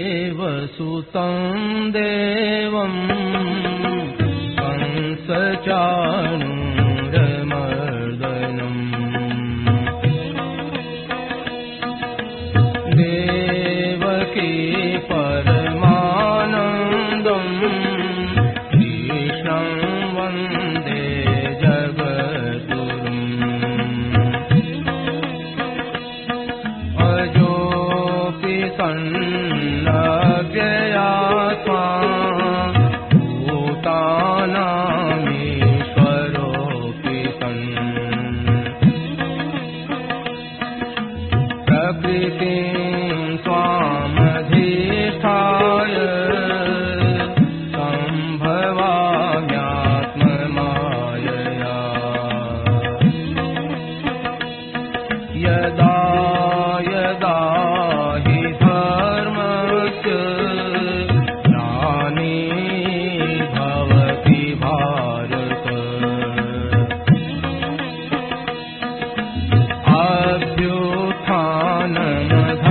वसुदेवसुतं देवं कंसचाणूरमर्दनम् देवकी परमानन्दं कृष्णं वन्दे जगद्गुरुम् अजोऽपि सन्नव्ययात्मा भूतानामीश्वरोऽपि सन् प्रकृतिं स्वामधिष्ठाय सम्भवाम्यात्ममायया यदा यदा हि धर्मस्य ग्लानिर्भवति भारत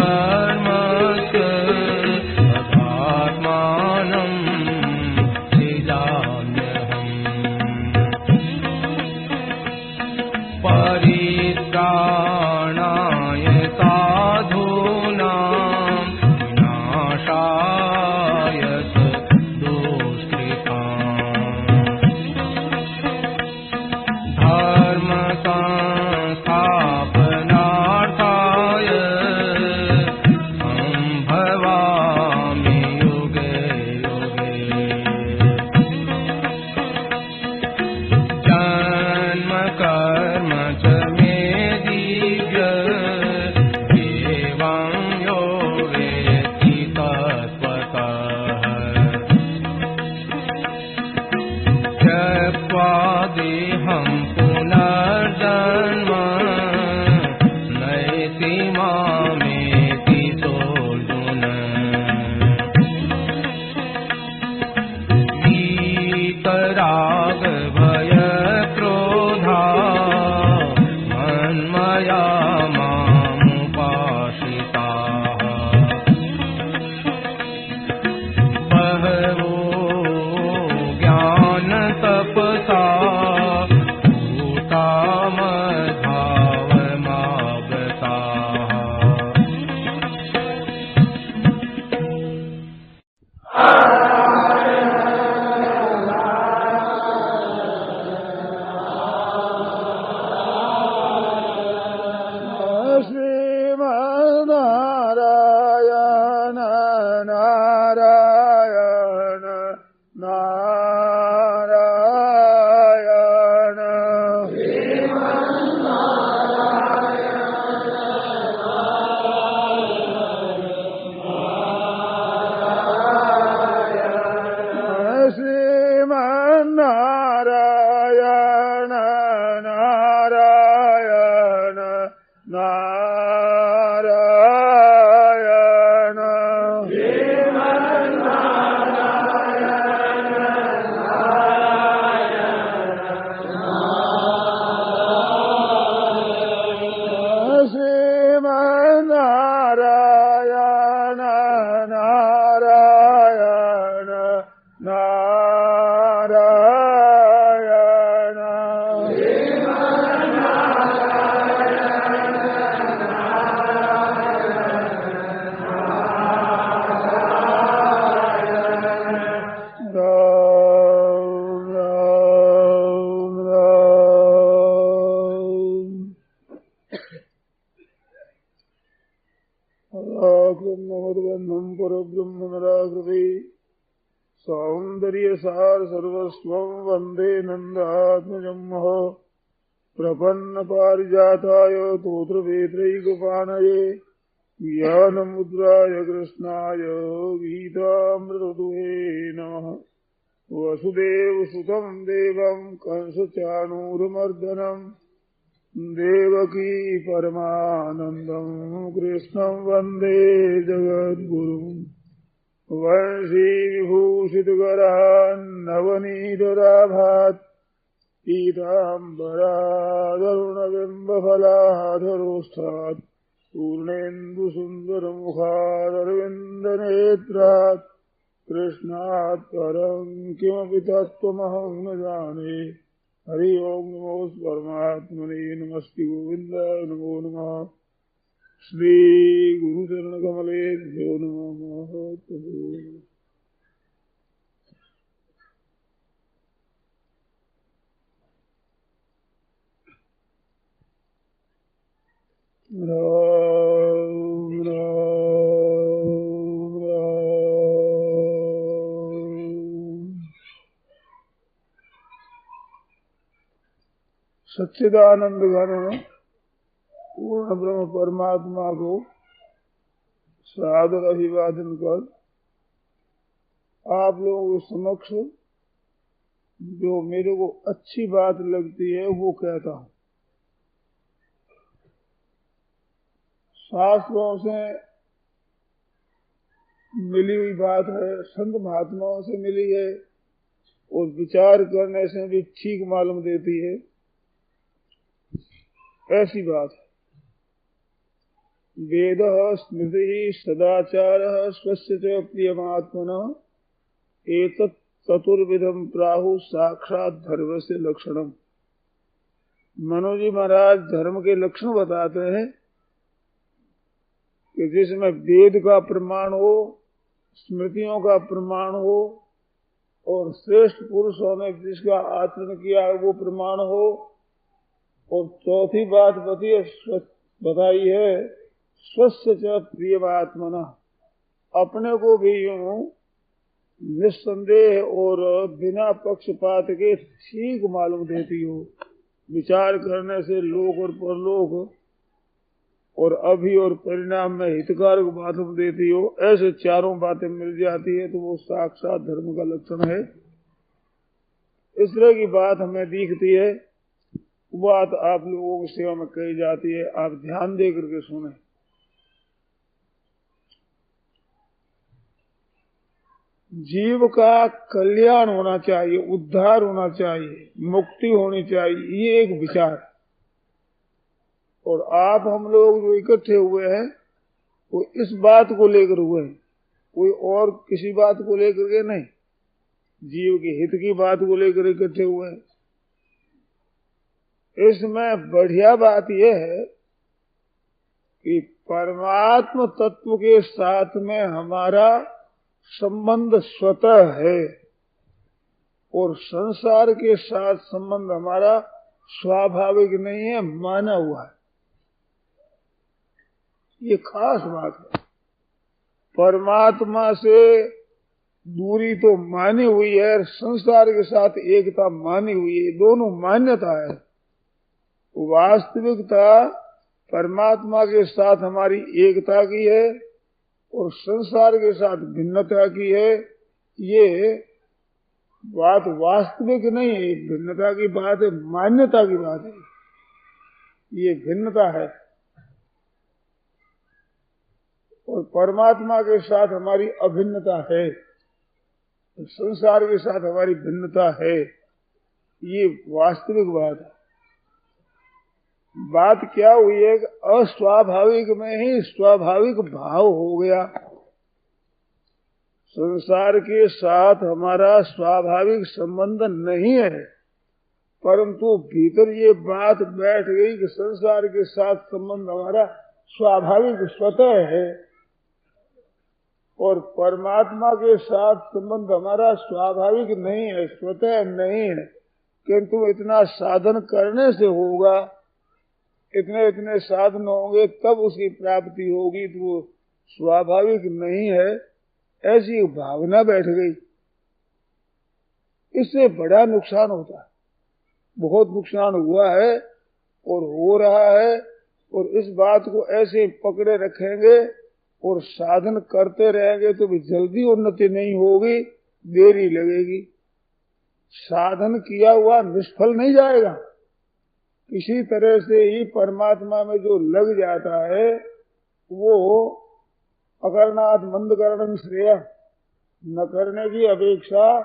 अभ्युत्थानमधर्मस्य तदात्मानं सृजाम्यहम् परित्राणाय साधूनां विनाशाय च दुष्कृताम् धर्म संस्थापनार्थाय सम्भवामि युगे युगे जन्म कर्म च मे दिव्य एवं यो वेत्ति तत्त्वतः त्यक्त्वा देहं पुनर्जन्म नैति मामेति सोऽर्जुन वीतरागभयक्रोधा मन्मया मामुपाश्रिताः बहवो ज्ञानतपसा भूता मद्भावमागताः श्रीमन्नारायण नारायण नारायण श्रीमन्नारायण नारायण नारायण श्रीमन्नारायण नारायण नारायण राम राम राम ब्रह्मवद्बन्धं परब्रह्म निराकृति सौन्दर्यसार सर्वस्वं वन्दे नन्दात्मजं महः प्रपन्नपारिजाताय तोत्रवेत्रैकपाणये ज्ञानमुद्राय कृष्णाय गीतामृतदुहे नमः वसुदेवसुतं देवं कंसचाणूरमर्दनं देवकी परमानन्दं कृष्णं वन्दे जगद्गुरुम् वंशी विभूषितकरान्नवनीतराभात् पीताम्बरादरुणबिम्बफलाधरोष्ठात् पूर्णेन्दुसुन्दरमुखारविन्दनेत्रात् कृष्णात् परं किमपि तत्त्वमहं न जाने। हरि ओम नमो परमात्मने नमस्ते गोविन्दाय नमो नमः। श्री गुरुचरणकमलेभ्यो नमः। राम राम राम। सच्चिदानंद घन पूर्ण ब्रह्म परमात्मा को सादर अभिवादन कर आप लोगों के समक्ष जो मेरे को अच्छी बात लगती है वो कहता हूँ। शास्त्रों से मिली हुई बात है, संत महात्माओं से मिली है और विचार करने से भी ठीक मालूम देती है, ऐसी बात है। वेद स्मृति सदाचार स्वस्य च प्रियमात्मनः एतत् चतुर्विधम प्राहु साक्षात धर्म से लक्षणम। मनोज जी महाराज धर्म के लक्षण बताते हैं कि जिसमें वेद का प्रमाण हो, स्मृतियों का प्रमाण हो और श्रेष्ठ पुरुषों ने जिसका आचरण किया है वो प्रमाण हो। और चौथी बात बताई है स्वस्य च प्रियमात्मनः, अपने को भी यूं निस्संदेह और बिना पक्षपात के ठीक मालूम देती हो। विचार करने से लोक और परलोक और अभी और परिणाम में हितकारक मालूम देती हो, ऐसे चारों बातें मिल जाती है तो वो साक्षात धर्म का लक्षण है। इस तरह की बात हमें दिखती है, बात आप लोगों की सेवा में कही जाती है, आप ध्यान दे करके सुने। जीव का कल्याण होना चाहिए, उद्धार होना चाहिए, मुक्ति होनी चाहिए, ये एक विचार है। और आप हम लोग जो इकट्ठे हुए हैं वो इस बात को लेकर हुए हैं, कोई और किसी बात को लेकर के नहीं, जीव के हित की बात को लेकर इकट्ठे हुए हैं। इसमें बढ़िया बात यह है कि परमात्म तत्व के साथ में हमारा संबंध स्वतः है और संसार के साथ संबंध हमारा स्वाभाविक नहीं है, माना हुआ है। ये खास बात है। परमात्मा से दूरी तो मानी हुई है, संसार के साथ एकता मानी हुई है, दोनों मान्यता है। वास्तविकता परमात्मा के साथ हमारी एकता की है और संसार के साथ भिन्नता की है। ये बात वास्तविक नहीं है, भिन्नता की बात है, मान्यता की बात है। ये भिन्नता है और परमात्मा के साथ हमारी अभिन्नता है, संसार के साथ हमारी भिन्नता है। ये वास्तविक बात है। बात क्या हुई है कि अस्वाभाविक में ही स्वाभाविक भाव हो गया। संसार के साथ हमारा स्वाभाविक संबंध नहीं है, परंतु भीतर ये बात बैठ गई कि संसार के साथ संबंध हमारा स्वाभाविक स्वतः है और परमात्मा के साथ संबंध हमारा स्वाभाविक नहीं है, स्वतः नहीं है, किंतु इतना साधन करने से होगा, इतने इतने साधन होंगे तब उसकी प्राप्ति होगी, तो वो स्वाभाविक नहीं है, ऐसी भावना बैठ गई। इससे बड़ा नुकसान होता है, बहुत नुकसान हुआ है और हो रहा है। और इस बात को ऐसे पकड़े रखेंगे और साधन करते रहेंगे तो भी जल्दी उन्नति नहीं होगी, देरी लगेगी। साधन किया हुआ निष्फल नहीं जाएगा। किसी तरह से ही परमात्मा में जो लग जाता है वो अकरणात् मंद करणं श्रेय, न करने की अपेक्षा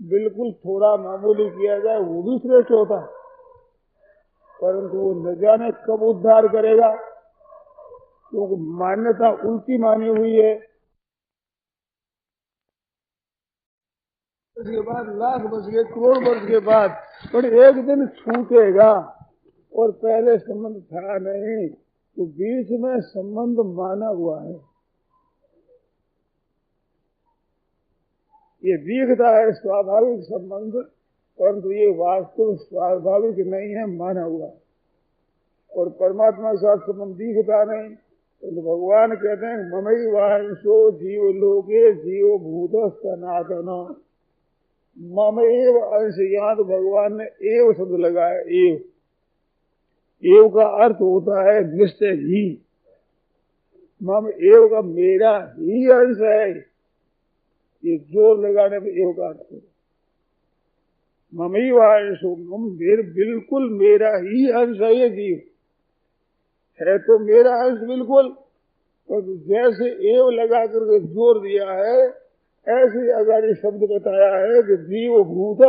बिल्कुल थोड़ा मामूली किया जाए वो भी श्रेष्ठ होता है, परंतु वो न जाने कब उद्धार करेगा। क्योंकि मान्यता उल्टी मानी हुई है। उसके बाद लाख वर्ष के, करोड़ वर्ष के बाद पर एक दिन छूटेगा, और पहले संबंध था नहीं, तो बीच में संबंध माना हुआ है। ये दिखता है स्वाभाविक संबंध, परंतु ये वास्तव स्वाभाविक नहीं है, माना हुआ। और परमात्मा के साथ संबंध दिखता नहीं, तो भगवान कहते हैं ममई वांशो जीव लोके जीव भूत सनातन। मम एव अंश, यहाँ तो भगवान ने एव शब्द लगाया। एव का अर्थ होता है निश्चय ही। मम एव का मेरा ही अंश है, ये जोर लगाने में एव का अर्थ है। ममई वांशो, बिल्कुल मेरा ही अंश है ये जीव, है तो मेरा अंश बिल्कुल। तो जैसे एव लगा करके जोर दिया है, ऐसे अगर ये शब्द बताया है कि जीव भूत,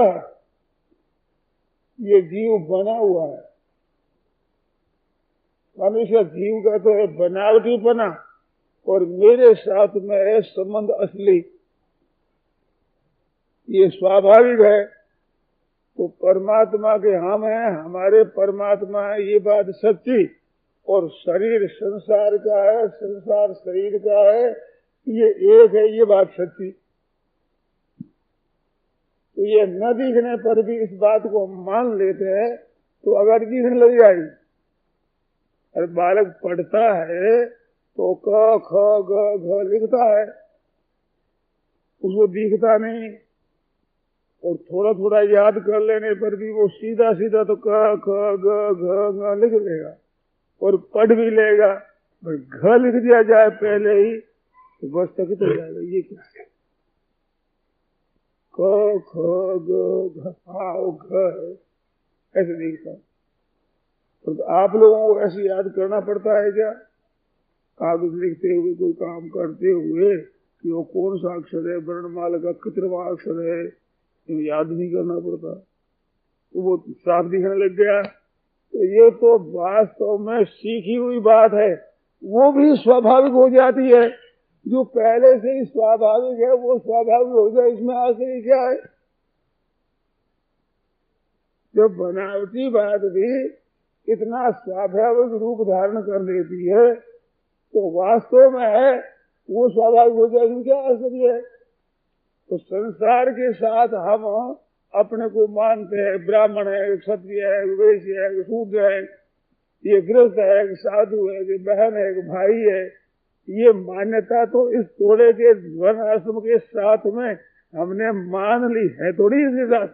ये जीव बना हुआ है। मनुष्य जीव का तो है बनावटी बना, और मेरे साथ में है संबंध असली, ये स्वाभाविक है। तो परमात्मा के हम हैं, हमारे परमात्मा है, ये बात सच्ची। और शरीर संसार का है, संसार शरीर का है, ये एक है, ये बात सच्ची। तो ये न दिखने पर भी इस बात को हम मान लेते हैं, तो अगर दिखने लग जाएगी। अरे बालक पढ़ता है तो क ख ग घ लिखता है, उसको दिखता नहीं, और थोड़ा थोड़ा याद कर लेने पर भी वो सीधा सीधा तो क ख ग घ लिख लेगा और पढ़ भी लेगा। घ लिख दिया जाए पहले ही तो बस तक तो जाएगा। ये क्या है? क ख ग घ है, ऐसे दिखता है। तो आप लोगों को ऐसे याद करना पड़ता है क्या? कागज लिखते हुए, कोई काम करते हुए कि वो कौन सा अक्षर है, वर्णमाला का कितवा अक्षर है, याद नहीं करना पड़ता, तो वो साफ दिखने लग गया। तो ये तो वास्तव में सीखी हुई बात है, वो भी स्वाभाविक हो जाती है। जो पहले से ही स्वाभाविक है वो स्वाभाविक हो जाए, इसमें आश्चर्य क्या है? जब बनावटी बात भी इतना स्वाभाविक रूप धारण कर लेती है, तो वास्तव में है वो स्वाभाविक हो जाए, इसमें क्या आश्चर्य है? तो संसार के साथ हम अपने को मानते हैं, ब्राह्मण है, क्षत्रिय है, वैश्य है, शूद्र है, ये गृहस्थ है, साधु है, कि बहन है, कि भाई है, ये मान्यता तो इस तोड़े के वर्ण आश्रम के साथ में हमने मान ली है, थोड़ी इसके साथ।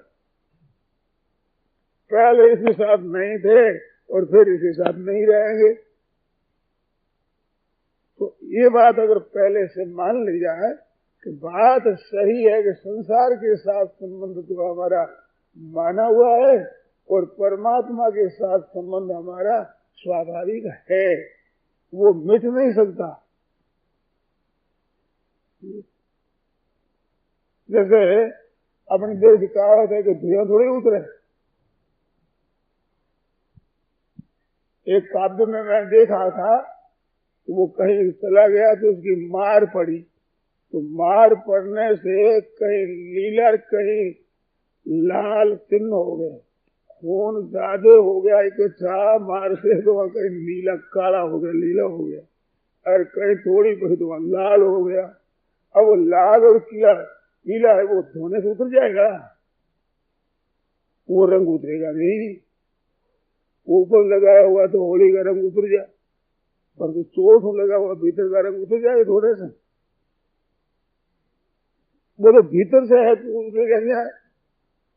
पहले इसके साथ नहीं थे और फिर इसके साथ नहीं रहेंगे। तो ये बात अगर पहले से मान ली जाए कि बात सही है कि संसार के साथ संबंध तो हमारा माना हुआ है और परमात्मा के साथ संबंध हमारा स्वाभाविक है, वो मिट नहीं सकता। जैसे अपने देश की कहावत है कि धुआं थोड़ी उतरे। एक काव्य में मैं देखा था, तो वो कहीं चला गया तो उसकी मार पड़ी, तो मार पड़ने से कहीं लीला, कहीं लाल चिन्ह हो गए, खून ज्यादा हो गया इकट्ठा मार से, तो वहां कहीं नीला काला हो गया, लीला हो गया, और कहीं थोड़ी बहुत तो वहां लाल हो गया। अब वो लाल और नीला है, वो धोने से उतर जाएगा? वो रंग उतरेगा नहीं। ऊपर लगाया हुआ तो होली का रंग उतर जाए, पर तो चोट लगा हुआ भीतर का रंग उतर जाएगा थोड़े से। वो तो भीतर से है तो उतरेगा क्या?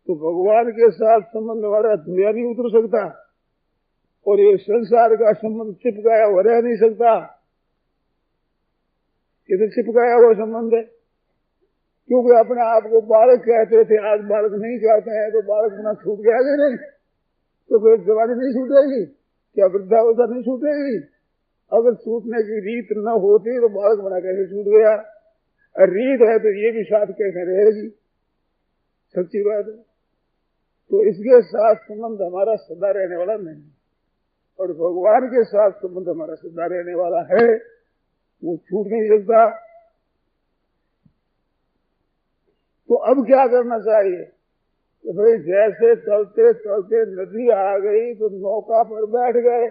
तो भगवान के साथ संबंध हमारा धोया नहीं उतर सकता, और ये संसार का संबंध चिपकाया हुआ रह नहीं सकता। ये तो चिपकाया हुआ संबंध है, क्योंकि अपने आप को बालक कहते थे, आज बालक नहीं कहते हैं, तो बालक अपना छूट गया कि नहीं? तो फिर जवानी नहीं छूटेगी क्या? वृद्धावस्था नहीं छूटेगी? अगर छूटने की रीत न होती तो बालक बना कैसे छूट गया? रीत है तो ये भी साथ कैसे रहेगी? सच्ची बात है। तो इसके साथ संबंध हमारा सदा रहने वाला नहीं। और भगवान के साथ संबंध हमारा सदा रहने वाला है, वो छूट नहीं सकता। तो अब क्या करना चाहिए कि भाई जैसे चलते चलते नदी आ गई तो नौका पर बैठ गए,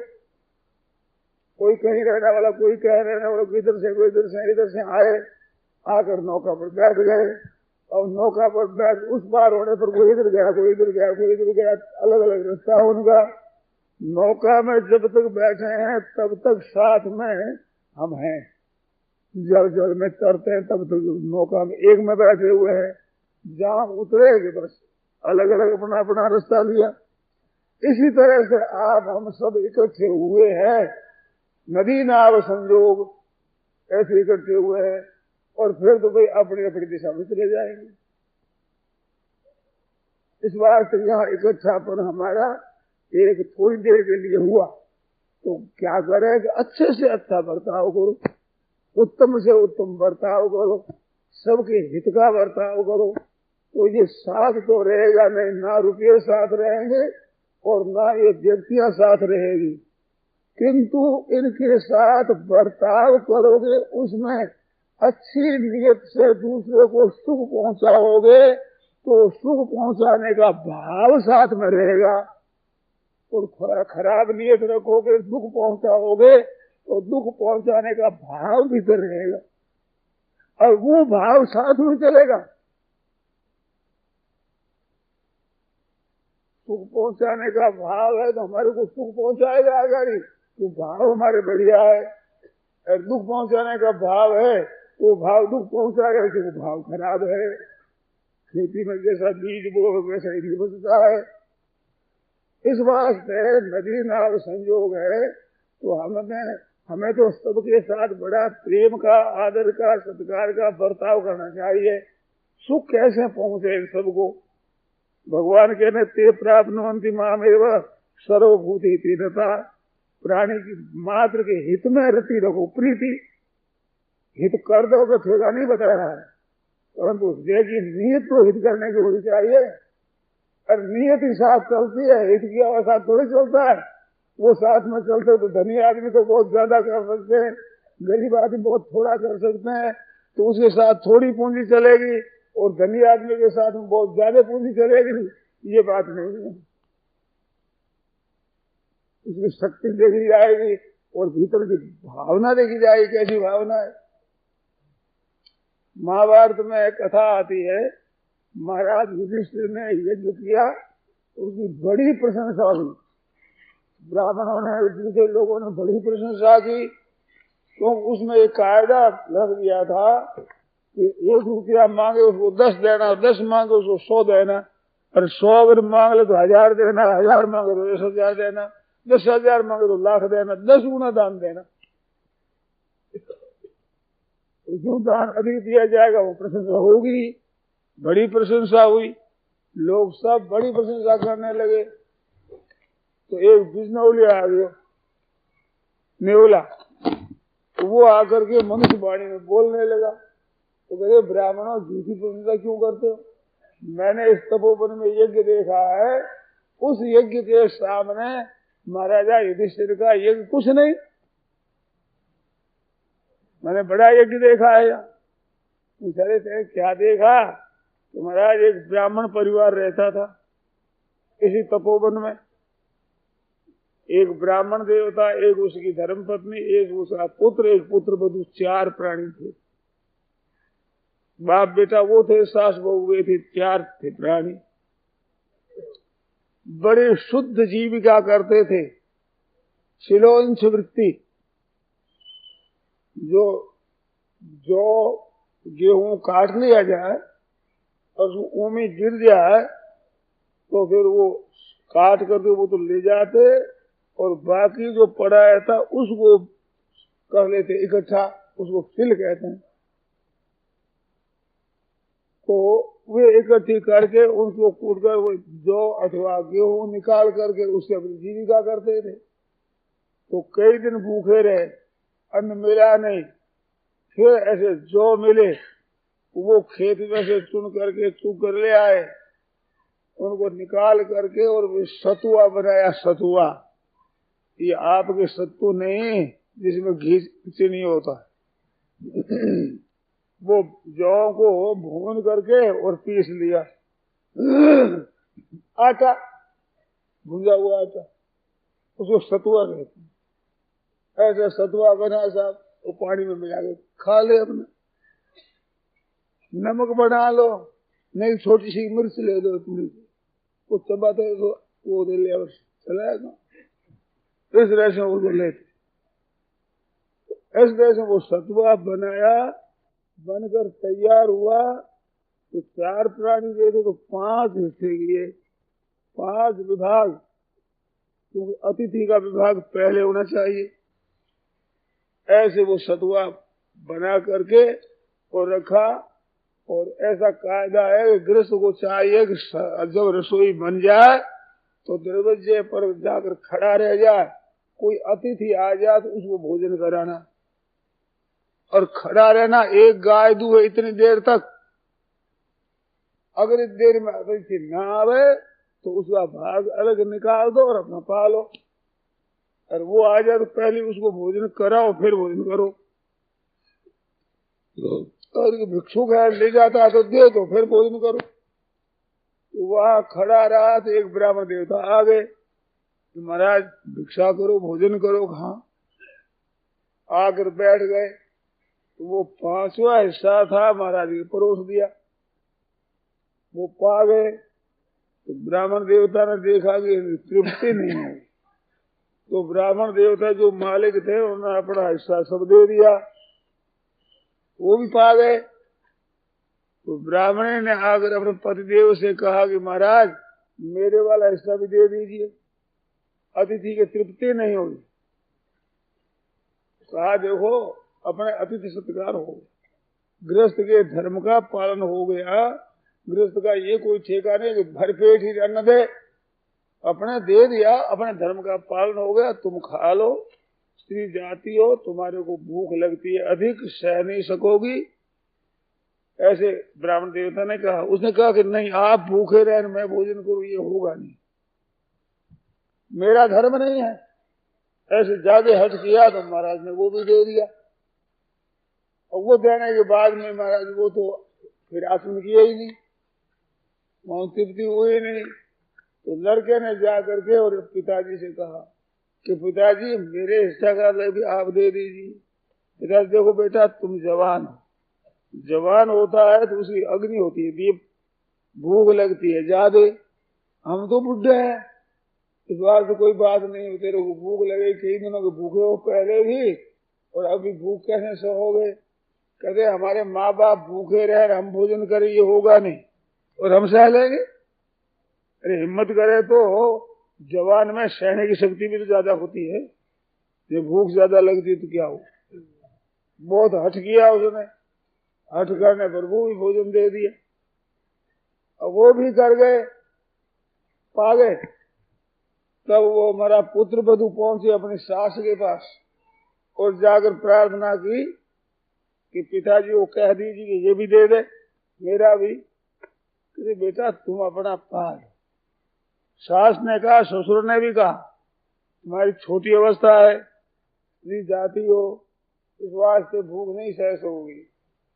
कोई कहीं रहने वाला, कोई कहीं रहने वाला, कोई इधर से इधर से आए, आकर नौका पर बैठ गए। और नौका पर बैठ उस पार होने पर कोई इधर गया, कोई इधर गया, कोई इधर गया, अलग अलग रास्ता उनका। नौका में जब तक बैठे हैं तब तक साथ में हम हैं, जल जल में चढ़ते हैं तब तक नौका में एक में बैठे हुए हैं। जहां उतरेंगे बस अलग अलग अपना अपना रास्ता लिया। इसी तरह से आप हम सब इकट्ठे हुए हैं, नदी नाव संजोग ऐसे इकट्ठे हुए हैं, और फिर तो भाई अपनी अपनी दिशा में चले जाएंगे। इस बार से यहाँ इकट्ठापन हमारा एक थोड़ी देर के लिए हुआ, तो क्या करें कि अच्छे से अच्छा बर्ताव करो, उत्तम से उत्तम बर्ताव करो, सबके हित का बर्ताव करो। तो ये साथ तो रहेगा नहीं, ना रुपये साथ रहेंगे और ना ये व्यक्तियां साथ रहेगी, किंतु इनके साथ बर्ताव करोगे, उसमें अच्छी नीयत से दूसरे को सुख पहुंचाओगे तो सुख पहुंचाने का भाव साथ में रहेगा, और खराब नीयत रखोगे दुख पहुंचाओगे तो दुख पहुंचाने का भाव भी तो रहेगा, और वो भाव साथ में चलेगा। सुख पहुंचाने का भाव है तो हमारे को सुख पहुंचाएगा आगे, तो भाव हमारे बढ़िया है। और दुख पहुंचाने का भाव है तो भाव दुख पहुंचाएगा, तो भाव खराब है। खेती में जैसा बीज बोओ वैसा ही बचता है। इस वास्ते नदी नाव संयोग है, तो हमें तो सबके साथ बड़ा प्रेम का, आदर का, सत्कार का बर्ताव करना चाहिए। सुख कैसे पहुंचे इन सबको? भगवान कहने ते प्राप्नुवन्ति मामेव सर्वभूति हिते रता। प्राणी की मात्र के हित में रति रखो, प्रीति। हित कर दोगे ठेका नहीं बता रहा है, परंतु देखिए नीयत तो हित करने की होनी चाहिए, और नियत ही साथ चलती है, हित की अवस्था थोड़ी चलता है। वो साथ में चलते तो धनी आदमी तो बहुत ज्यादा कर सकते हैं, गरीब आदमी बहुत थोड़ा कर सकते हैं, तो उसके साथ थोड़ी पूंजी चलेगी, और धनी आदमी के साथ में बहुत ज्यादा पूंजी चलेगी, ये बात नहीं है। उसकी शक्ति देखी जाएगी और भीतर की भावना देखी जाएगी, कैसी भावना है। महाभारत में एक कथा आती है, महाराज युधिष्ठिर ने यज्ञ किया, उसकी बड़ी प्रशंसा हुई, ब्राह्मणों ने, दूसरे लोगों ने बड़ी प्रशंसा की। तो उसमें एक कायदा लग दिया था कि 1 रुपया मांगे उसको 10 देना, 10 मांगे उसको 100 देना, और 100 अगर मांग ले तो 1000 देना, 1000 मांगे तो 10,000 देना, 10,000 मांगे तो लाख देना, 10 गुना दान देना। जो दान अधिक दिया जाएगा वो प्रशंसा होगी। बड़ी प्रशंसा हुई, लोग सब बड़ी प्रशंसा करने लगे। तो एक बिजनौलिया आ गया, नेवला, तो वो आकर के मनुष्य वाणी में बोलने लगा। तो कहते ब्राह्मणों झूठी प्रशंसा क्यों करते हो? मैंने इस तपोवन में यज्ञ देखा है, उस यज्ञ के सामने महाराजा युधिष्ठिर का यज्ञ कुछ नहीं। मैंने बड़ा यज्ञ देखा है। पूछ रहे थे क्या देखा? तो महाराज एक ब्राह्मण परिवार रहता था इसी तपोवन में। एक ब्राह्मण देवता, एक उसकी धर्मपत्नी, एक उसका पुत्र, एक पुत्र वधू, 4 प्राणी थे। बाप बेटा वो थे, सास बहू वे थे, 4 थे प्राणी। बड़े शुद्ध जीविका करते थे, शिलोंश वृत्ति। जो गेहूं काट लिया जाए और ऊमी गिर जाए तो फिर वो काट करके वो तो ले जाते, और बाकी जो पड़ा रहता उसको कर लेते इकट्ठा, उसको फिल कहते हैं। तो वे इकट्ठी करके उनको कूट कर वो जौ अथवा गेहूं निकाल करके उससे अपनी जीविका करते थे। तो कई दिन भूखे रहे, अन्न मिला नहीं। फिर ऐसे जौ मिले, वो खेत में से चुन करके चुग कर ले आए, उनको निकाल करके और वे सतुआ बनाया। सतुआ ये आपके सत्तू नहीं जिसमें घी चीनी होता है। वो जौ को भून करके और पीस लिया, आटा, भुंजा हुआ आटा, उसको सतुआ कहते हैं। ऐसा सतुआ बना साहब, वो पानी में मिला के खा ले अपना। नमक बना लो, नहीं छोटी सी मिर्च ले दो इतनी, वो चबाते तो वो दे लिया, चलाएगा। इस तरह से वो लेते, इस तरह से वो सतुआ बनाया, बनकर तैयार हुआ। तो 4 प्राणी देते तो 5 हिस्से किए, 5 विभाग, क्योंकि अतिथि का विभाग पहले होना चाहिए। ऐसे वो सतुआ बना करके और रखा। और ऐसा कायदा है कि गृहस्थ को चाहिए कि जब रसोई बन जाए तो दरवाजे पर जाकर खड़ा रह जाए, कोई अतिथि आ जाए तो उसको भोजन कराना और खड़ा रहना। एक गाय दूहे इतनी देर तक, अगर इस देर में अतिथि ना आवे तो उसका भाग अलग निकाल दो और अपना पालो, और वो आ जाए तो पहले उसको भोजन कराओ, फिर भोजन करो। और भिक्षुक है ले जाता है तो दे दो, फिर भोजन करो। तो वहां खड़ा रहा तो एक ब्राह्मण देवता आ गए, महाराज भिक्षा करो, भोजन करो। कहा आकर बैठ गए तो वो 5वां हिस्सा था, महाराज ने परोस दिया। वो पा गए तो ब्राह्मण देवता ने देखा कि तृप्ति नहीं है, तो ब्राह्मण देवता जो मालिक थे उन्होंने अपना हिस्सा सब दे दिया, वो भी पा गए। तो ब्राह्मण ने आकर अपने पतिदेव से कहा कि महाराज मेरे वाला हिस्सा भी दे दीजिए, अतिथि की तृप्ति नहीं होगी। कहा देखो अपने अतिथि सत्कार हो, गृहस्थ के धर्म का पालन हो गया। गृहस्थ का ये कोई ठेका नहीं कि भरपेट ही अन्न दे, अपने दे दिया, अपने धर्म का पालन हो गया, तुम खा लो। स्त्री जाती हो, तुम्हारे को भूख लगती है, अधिक सह नहीं सकोगी, ऐसे ब्राह्मण देवता ने कहा। उसने कहा कि नहीं, आप भूखे रहे मैं भोजन करूं, ये होगा नहीं, मेरा धर्म नहीं है। ऐसे ज्यादा हट किया तो महाराज ने वो भी दे दिया। और वो देने के बाद में महाराज वो तो फिर आसन किया ही नहीं, वहां तृप्ति हुई नहीं। तो लड़के ने जा करके और पिताजी से कहा कि पिताजी मेरे हिस्सा का भी आप दे दीजिए। पिताजी देखो बेटा तुम जवान हो, जवान होता है तो उसकी अग्नि होती है, दीप, भूख लगती है ज्यादा, हम तो बुढ़े हैं, इस बार तो कोई बात नहीं, तेरे को भूख लगे, कई दिनों के भूखे हो पहले भी, और अभी भूख कैसे सहोगे। कहते हमारे माँ बाप भूखे रहे, हम भोजन करें, ये होगा नहीं, और हम सह लेंगे। अरे हिम्मत करे तो जवान में सहने की शक्ति भी तो ज्यादा होती है, ये भूख ज्यादा लगती है तो क्या हो। बहुत हट किया उसने, हट करने पर वो भी भोजन दे दिया। और वो भी कर गए, पा गए। तब वो हमारा पुत्र बधू पहुंचे अपनी सास के पास और जाकर प्रार्थना की कि पिताजी को कह दीजिए कि ये भी दे दे, मेरा भी। कि बेटा तुम अपना पाल। सास ने कहा, ससुर ने भी कहा, तुम्हारी छोटी अवस्था है, स्त्री जाती हो, इस वास्ते भूख नहीं सह सकोगी।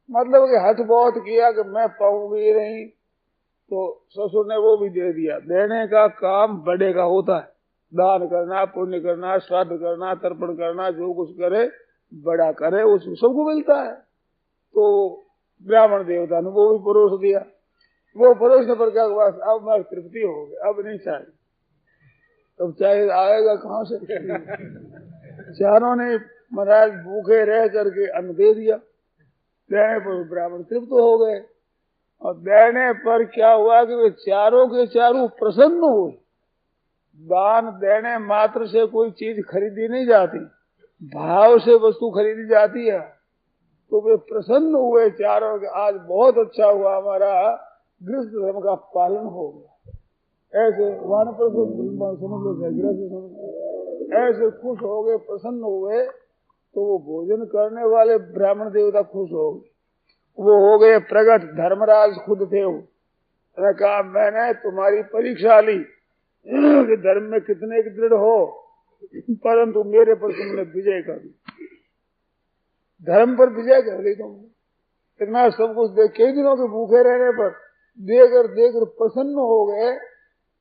मतलब कि हठ बहुत किया कि मैं पाऊंगी नहीं, तो ससुर ने वो भी दे दिया। देने का काम बड़े का होता है, दान करना, पुण्य करना, श्राद्ध करना, तर्पण करना, जो कुछ करे बड़ा करे, उसको सबको मिलता है। तो ब्राह्मण देवता ने वो भी परोस दिया। वो परोसने पर क्या हुआ, अब मैं तृप्ति हो गई, अब नहीं चाहिए। तब चाहे आएगा कहाँ से। चारों ने महाराज भूखे रह करके अन्न दे दिया। देने पर ब्राह्मण तृप्त हो गए। और देने पर क्या हुआ कि वे चारों के चारों प्रसन्न हुए। दान देने मात्र से कोई चीज खरीदी नहीं जाती, भाव से वस्तु खरीदी जाती है। तो वे प्रसन्न हुए चारों के, आज बहुत अच्छा हुआ, हमारा गृहस्थ धर्म का पालन हो गया। ऐसे वानप्रस्थ समझ लो, गृहस्थ ऐसे खुश हो गए, प्रसन्न हुए। तो वो भोजन करने वाले ब्राह्मण देवता खुश हो गए, वो हो गए प्रगट। धर्मराज खुद थे वो। मैंने कहा मैंने तुम्हारी परीक्षा ली कि धर्म में कितने दृढ़ हो, परंतु मेरे पर तुमने विजय कर दी, धर्म पर विजय कर दी तुमने। इतना सब कुछ देख, कई दिनों के भूखे रहने पर देकर प्रसन्न हो गए।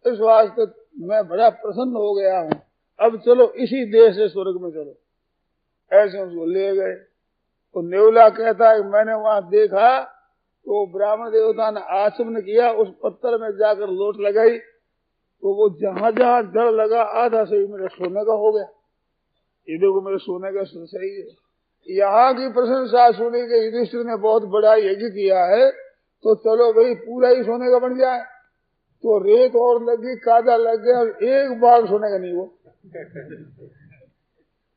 इस वास्ते मैं बड़ा प्रसन्न हो गया हूँ। अब चलो इसी देश से स्वर्ग में चलो। ऐसे उसको ले गए। तो नेवला कहता है मैंने वहां देखा तो ब्राह्मण देवता ने आचमन किया, उस पत्थर में जाकर लोट लगाई तो वो जहां जहां जड़ लगा आधा से ही मेरे सोने का हो गया। ये देखो मेरे सोने का सही है। यहाँ की प्रशंसा सुनी कि युधिष्ठिर ने बहुत बड़ा यज्ञ किया है, तो चलो भाई पूरा ही सोने का बन जाए। तो रेत और लगी, कादा लग गया, एक बार सोने का नहीं वो।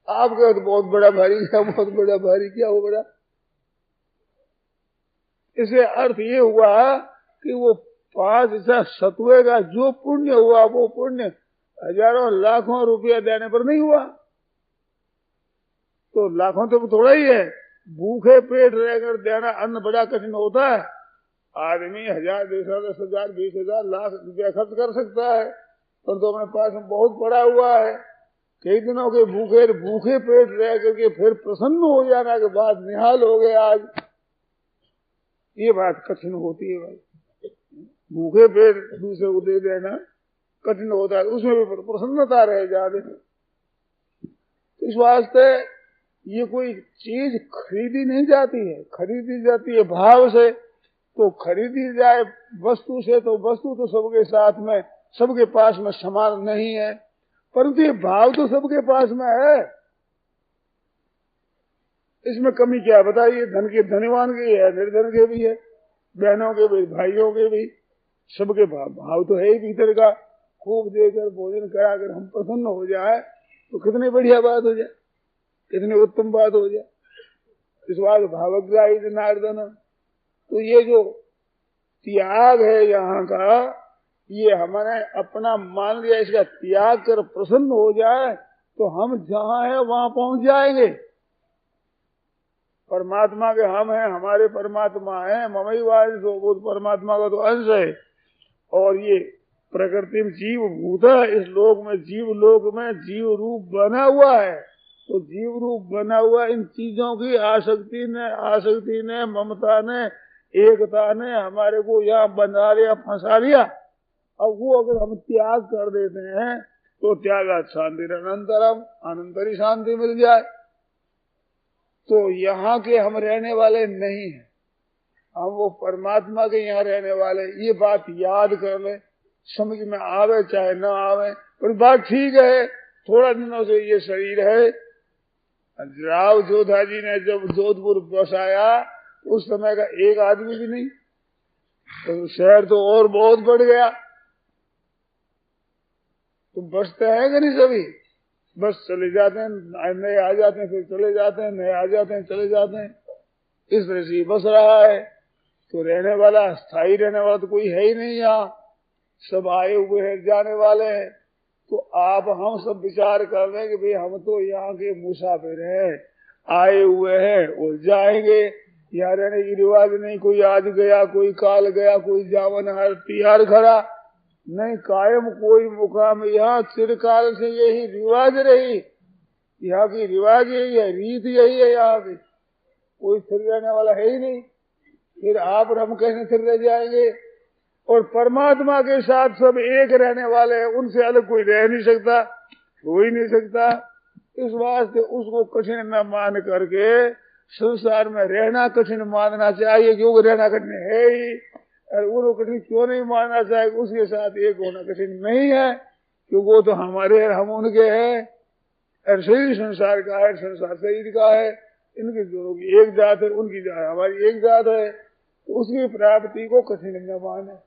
आपका तो बहुत बड़ा भारी क्या, बहुत बड़ा भारी क्या हो बड़ा। इसे अर्थ ये हुआ कि वो 5 सतुए का जो पुण्य हुआ वो पुण्य हजारों लाखों रुपया देने पर नहीं हुआ। तो लाखों तो थोड़ा ही है, भूखे पेट रहकर देना अन्न बड़ा कठिन होता है। आदमी 1000, 10,000, 20,000, लाख रुपया खर्च कर सकता है, पर तो अपने पास में बहुत पड़ा हुआ है। कई दिनों के भूखे पेट रह करके फिर प्रसन्न हो जाने के बाद निहाल हो गए आज, ये बात कठिन होती है भाई। भूखे पेट दूसरे को दे देना कठिन होता है, उसमें भी प्रसन्नता रह जाती। इस वास्ते ये कोई चीज खरीदी नहीं जाती है, खरीदी जाती है भाव से। तो खरीदी जाए वस्तु से तो वस्तु तो सबके साथ में, सबके पास में समान नहीं है, परंतु ये भाव तो सबके पास में है। इसमें कमी क्या बताइए। धन के धनवान के है, निर्धन के भी है, बहनों के भी, भाइयों के भी, सबके भाव तो है ही भीतर का। खूब देकर भोजन कराकर हम प्रसन्न हो जाए तो कितनी बढ़िया बात हो जाए, कितनी उत्तम बात हो जाए। इस बात भावग्राही जनार्दन। तो ये जो त्याग है यहाँ का, ये हमने अपना मान लिया, इसका त्याग कर प्रसन्न हो जाए तो हम जहाँ है वहां पहुंच जाएंगे। परमात्मा के हम हैं, हमारे परमात्मा है, ममई वारिस हो, वो परमात्मा का तो अंश है। और ये प्रकृति में जीव भूत है, इस लोक में जीव लोक में जीव रूप बना हुआ है। तो जीव रूप बना हुआ इन चीजों की आसक्ति ने ममता ने एकता ने हमारे को यहाँ बंधा लिया, फंसा लिया। अब वो अगर हम त्याग कर देते हैं तो त्यागात शांति अनंतरम, अनंतरी शांति मिल जाए। तो यहाँ के हम रहने वाले नहीं हैं, हम वो परमात्मा के यहाँ रहने वाले। ये बात याद कर ले, समझ में आवे चाहे न आवे, पर बात ठीक है। थोड़ा दिनों से ये शरीर है। राव जोधा जी ने जब जोधपुर बसाया उस समय का एक आदमी भी नहीं, तो शहर तो और बहुत बढ़ गया। तो बसते हैं कि नहीं सभी, बस चले जाते हैं, नए आ जाते हैं, फिर चले जाते हैं, नए आ जाते हैं, चले जाते हैं। इस तरह से बस रहा है। तो रहने वाला, स्थायी रहने वाला तो कोई है ही नहीं यहाँ, सब आए हुए हैं, जाने वाले हैं। तो आप हम सब विचार कर रहे हैं कि भाई हम तो यहाँ के मुसाफिर हैं, आए हुए हैं और जाएंगे। यहाँ रहने की रिवाज नहीं, कोई आज गया, कोई काल गया, कोई जावन हर तिहार खड़ा नहीं, कायम कोई मुकाम। यहाँ चिरकाल से यही रिवाज रही, यहाँ की रिवाज यही है, रीत यही है यहाँ की। कोई स्थिर रहने वाला है ही नहीं। फिर आप और हम कैसे स्थिर रह जाएंगे। और परमात्मा के साथ सब एक रहने वाले हैं, उनसे अलग कोई रह नहीं सकता, हो ही नहीं सकता। इस वास्ते उसको कठिन न मान करके संसार में रहना कठिन मानना चाहिए, क्योंकि रहना कठिन है ही। और उनको कठिन क्यों नहीं मानना चाहिए, उसके साथ एक होना कठिन नहीं है, क्योंकि वो तो हमारे हम उनके हैं। और शरीर संसार का है, संसार शरीर का है। इनकी दोनों की एक जात है, उनकी जात हमारी एक जात है। तो उसकी प्राप्ति को कठिन न माने,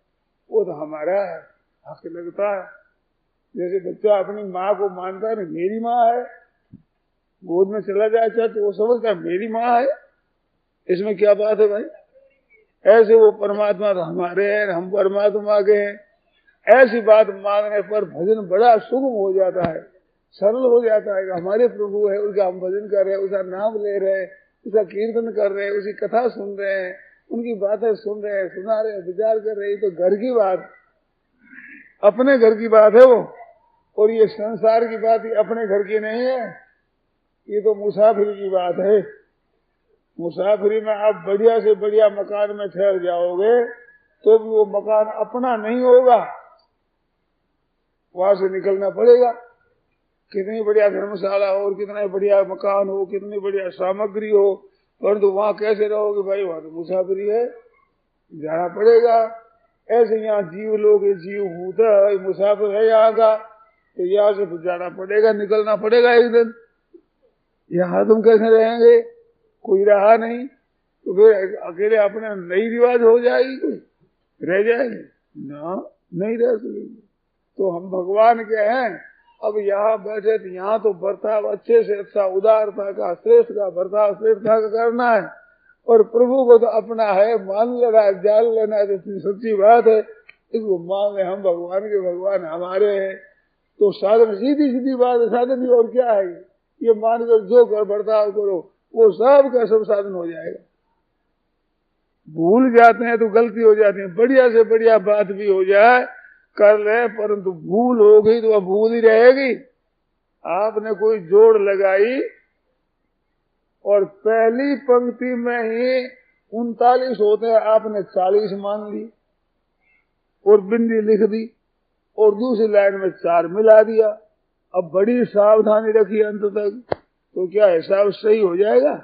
वो तो हमारा है, हक लगता है। जैसे बच्चा अपनी माँ को मानता है, मेरी माँ है, गोद में चला जाए तो वो समझता है मेरी माँ है, इसमें क्या बात है भाई। ऐसे वो परमात्मा तो हमारे हैं, हम परमात्मा के हैं। ऐसी बात मानने पर भजन बड़ा सुगम हो जाता है, सरल हो जाता है कि हमारे प्रभु है, उसका हम भजन कर रहे हैं, उसका नाम ले रहे हैं, उसका कीर्तन कर रहे हैं, उसकी कथा सुन रहे हैं, उनकी बातें सुन रहे हैं, सुना रहे हैं, विचार कर रहे हैं। तो घर की बात, अपने घर की बात है वो। और ये संसार की बात अपने घर की नहीं है, ये तो मुसाफिरी की बात है। मुसाफिरी में आप बढ़िया से बढ़िया मकान में ठहर जाओगे तो भी वो मकान अपना नहीं होगा, वहां से निकलना पड़ेगा। कितनी बढ़िया धर्मशाला हो और कितना बढ़िया मकान हो, कितनी बढ़िया सामग्री हो, परंतु वहां कैसे रहोगे भाई? वहां तो मुसाफिरी है, जाना पड़ेगा। ऐसे यहाँ जीव लोग, जीव भूत मुसाफिर है यहाँ का, तो यहाँ से जाना पड़ेगा, निकलना पड़ेगा एक दिन। यहाँ तुम कैसे रहेंगे? कोई रहा नहीं तो फिर अकेले अपने नई रिवाज हो जाएगी, कोई रह जाएंगे ना, नहीं रह सकेंगे। तो हम भगवान के हैं, अब यहाँ बैठे तो यहाँ तो बर्ताव अच्छे से अच्छा, उदारता का, श्रेष्ठ का बर्ताव, श्रेष्ठता का करना है। और प्रभु को तो अपना है, मान लेना है, जान लेना है, तो सच्ची बात है, इसको मान ले, हम भगवान के, भगवान हमारे हैं। तो साधन सीधी सीधी बात है, साधन भी और क्या है? ये मानकर जो कर बर्ताव करो वो सब का सब साधन हो जाएगा। भूल जाते हैं तो गलती हो जाती है, बढ़िया से बढ़िया बात भी हो जाए कर ले, परंतु भूल हो गई तो अब भूल ही रहेगी। आपने कोई जोड़ लगाई और पहली पंक्ति में ही 39 होते हैं, आपने 40 मान ली और बिंदी लिख दी और दूसरी लाइन में 4 मिला दिया। अब बड़ी सावधानी रखी अंत तक, तो क्या हिसाब सही हो जाएगा?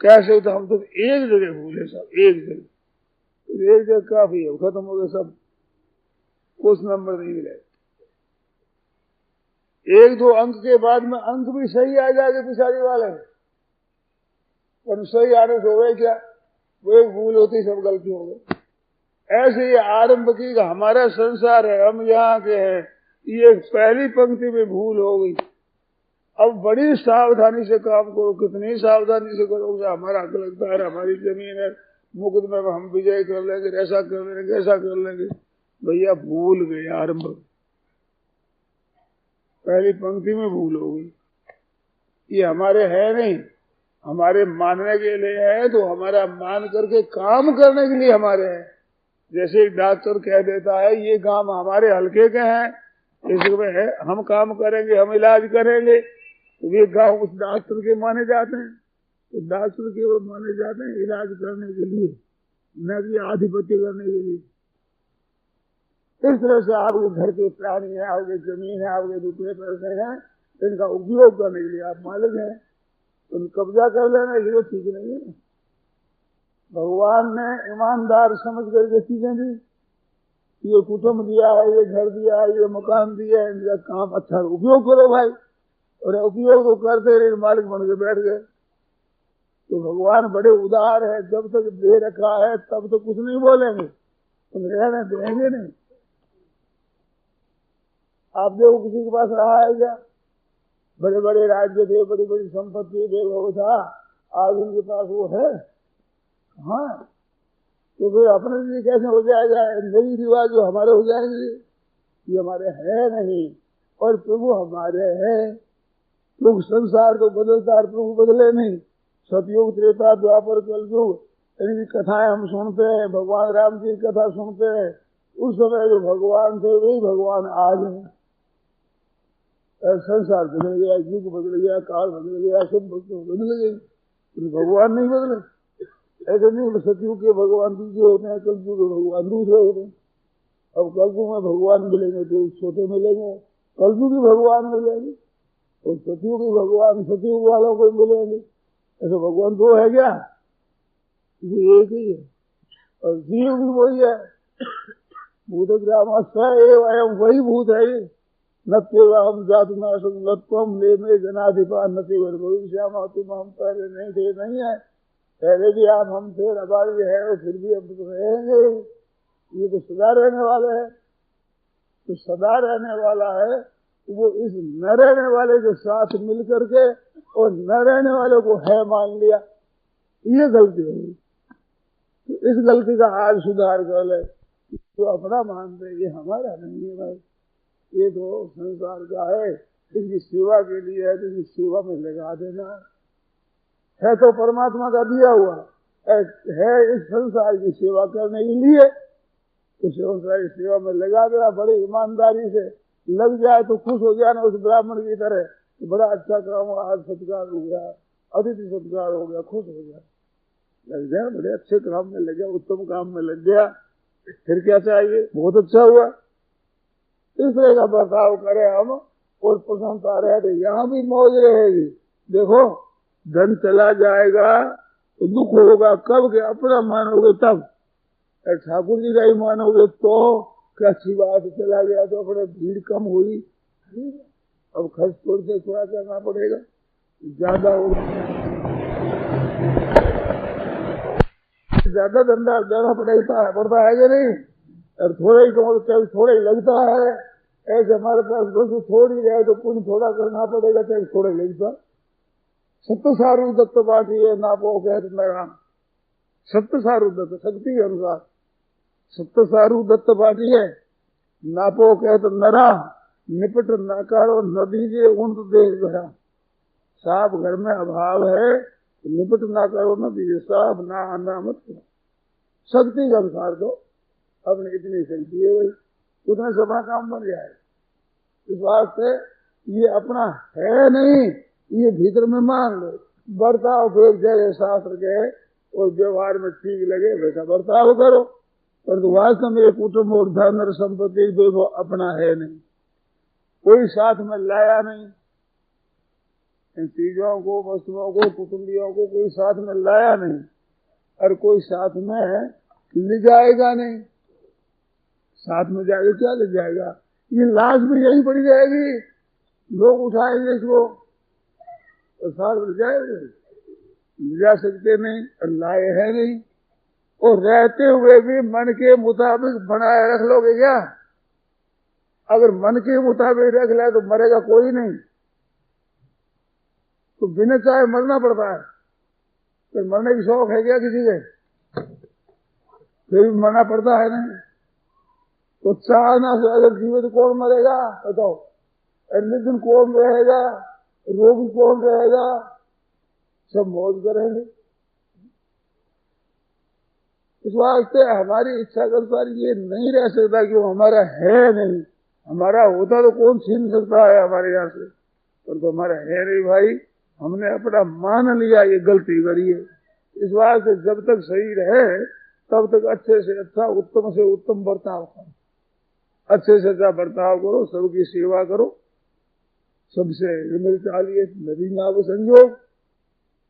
कैसे? तो हम तो एक जगह भूले सब, एक जगह, तो एक जगह काफी है, खत्म हो गए सब, कुछ नंबर नहीं मिले। 1-2 अंक के बाद में अंक भी सही आ जाएंगे पिछाड़ी वाले, पर सही आने से हो गए क्या? वो एक भूल होती, सब गलती हो गई। ऐसे ये आरंभ की हमारा संसार है, हम यहाँ के हैं, ये पहली पंक्ति में भूल हो गई। अब बड़ी सावधानी से काम करो, कितनी सावधानी से करोगे? हमारा हक लगता है, हमारी जमीन है, मुकदमे में हम विजय कर लेंगे, ऐसा कर लेंगे, ऐसा कर लेंगे। भैया भूल गए, आरंभ पहली पंक्ति में भूल हो गई। ये हमारे है नहीं, हमारे मानने के लिए है, तो हमारा मान करके काम करने के लिए हमारे है। जैसे एक डॉक्टर कह देता है ये काम हमारे हल्के के हैं, इसमें है, हम काम करेंगे, हम इलाज करेंगे, तो ये गाँव उस डॉक्टर के माने जाते हैं। तो डॉक्टर के वो माने जाते हैं इलाज करने के लिए, न कि आधिपत्य करने के लिए। इस तरह से आपके घर के प्राणी है, आपकी जमीन है, आपके रुपये पैसे हैं, इनका उपयोग करने के लिए आप मालिक हैं, तो कब्जा कर लेना ये ठीक नहीं है। भगवान ने ईमानदार समझ करके चीजें दी, ये कुटुंब दिया है, ये घर दिया है, ये मकान दिया है, इनका काम अच्छा उपयोग करो भाई, और उपयोग तो करते रहे, मालिक बन के बैठ गए। तो भगवान बड़े उदार है, जब तक दे रखा है तब तो कुछ नहीं बोलेंगे, तुम रहने देंगे नहीं। आप देखो किसी के पास रहा है क्या? बड़े बड़े राज्य थे, बड़ी बड़ी संपत्ति देखो था, आज उनके पास वो है? हाँ, तो फिर अपने लिए कैसे हो जाएगा? नई रिवाज जो हमारे हो जाएंगे, ये हमारे है नहीं। और प्रभु हमारे हैं, प्रभु संसार तो बदलता है, प्रभु बदले नहीं। सतयुग, त्रेता, द्वापर, कलयुग, इनकी कथाएं हम सुनते हैं, भगवान राम जी की कथा सुनते हैं। उस समय जो भगवान थे वही भगवान आज हैं। संसार बदल गया, युग बदल गया, काल बदल गया, सब बदल गई, भगवान नहीं बदले। ऐसे नहीं, सतयुग के भगवान दूसरे होते हैं, कलयुग के भगवान दूसरे होते हैं। अब कलयुग में भगवान मिलेंगे तो छोटे मिलेंगे, कलयुग के भगवान मिलेंगे, और सतयुग के भगवान सतयुग वालों को मिलेंगे। ऐसे भगवान दो है क्या? ये एक ही है, और जीव भी वही है। भूत ग्राम स्वयं वही भूत है। नत्यम जातु नाशक नत्वम ले में जनाधिपा नति भविष्यामा, तुम हम पहले नहीं थे, नहीं है, पहले भी आप हम थे, अब भी है, और फिर भी अब तो रहेंगे। ये तो सदा रहने वाला है, तो सदा रहने वाला है, वो इस न रहने वाले के साथ मिल करके और न रहने वाले को है मान लिया, ये गलती हो गई। तो इस गलती का आज सुधार कर ले, तो अपना मानते ये हमारा नहीं है भाई, ये तो संसार का है, इसकी सेवा के लिए है, तो इसकी सेवा में लगा देना है। तो परमात्मा का दिया हुआ है इस संसार की सेवा करने के लिए, तो संसार की सेवा में लगा देना बड़ी ईमानदारी से। लग जाए तो खुश हो जाए ना उस ब्राह्मण की तरह, तो बड़ा अच्छा काम हुआ, आज सत्कार हो गया, अतिथि सत्कार हो गया, खुश हो गया। लग गया, बड़े अच्छे काम में लग गया, उत्तम काम में लग गया, फिर क्या चाहिए, बहुत अच्छा हुआ। इस तरह का बर्ताव करें हम और प्रसन्नता रहे तो यहाँ भी मौज रहेगी। देखो धन चला जाएगा तो दुख होगा, कब के अपना मानोगे तब, ठाकुर जी का ही मानोगे तो क्या अच्छी बात, चला गया तो अपने भीड़ कम हुई, अब खर्च थोड़ा करना पड़ेगा, ज्यादा हो ज्यादा धंधा देना पड़ता है कि नहीं, और थोड़ा ही कमाओ चाहे थोड़ा ही लगता है। ऐसे हमारे पास वस्तु थोड़ी रहे तो पुण्य थोड़ा करना पड़ेगा, चाहे थोड़ा ही लगता। सत्य सारू दत्त बाटी है, नापो कहते मेरा, सत्य सारू दत्त शक्ति के अनुसार सत्य सारू दत्त बाटी है, नापो कहते नरा, निपट नाकारो नदी जे ऊंट देख गया। साफ घर में अभाव है, निपट ना करो नदी जे, साफ ना आना मत करो, शक्ति के अनुसार दो, अपने इतनी शक्ति है भाई, उतना से अपना काम बन जाए। इस वास्ते ये अपना है नहीं, ये भीतर में मान लो, बर्ताव फिर जगह शास्त्र के और व्यवहार में ठीक लगे वैसा बर्ताव करो, परंतु वास्तव में कुटुंब और धन और संपत्ति देखो अपना है नहीं, कोई साथ में लाया नहीं, इन चीजों को वस्तुओं को कुटुंबियों को कोई साथ में लाया नहीं, और कोई साथ में ले जाएगा नहीं। साथ में जाएगा क्या ले जाएगा, ये लाश भी यही पड़ी जाएगी, लोग उठाएंगे इसको और साथ में जाएंगे, ले जा सकते नहीं और लाए है नहीं, और रहते हुए भी मन के मुताबिक बनाए रख लोगे क्या? अगर मन के मुताबिक रख ले तो मरेगा कोई नहीं, तो बिना चाहे मरना पड़ता है, फिर मरने की शौक है क्या किसी के? फिर भी मरना पड़ता है नहीं, तो चाहना से अगर जीवित कौन मरेगा बताओ, निर्धन कौन रहेगा, रोगी कौन रहेगा, सब मौज करेंगे। इस वास्ते हमारी इच्छा के अनुसार ये नहीं रह सकता कि वो हमारा है नहीं, हमारा होता तो कौन छीन सकता है हमारे यहाँ से, पर तो हमारा है नहीं भाई, हमने अपना मान लिया, ये गलती करी है। इस वास्ते जब तक सही रहे तब तक अच्छे से अच्छा, उत्तम से उत्तम बर्ताव करो, अच्छे से अच्छा बर्ताव करो, सबकी सेवा करो, सबसे मिल चालिए, नदी नाव संजोग।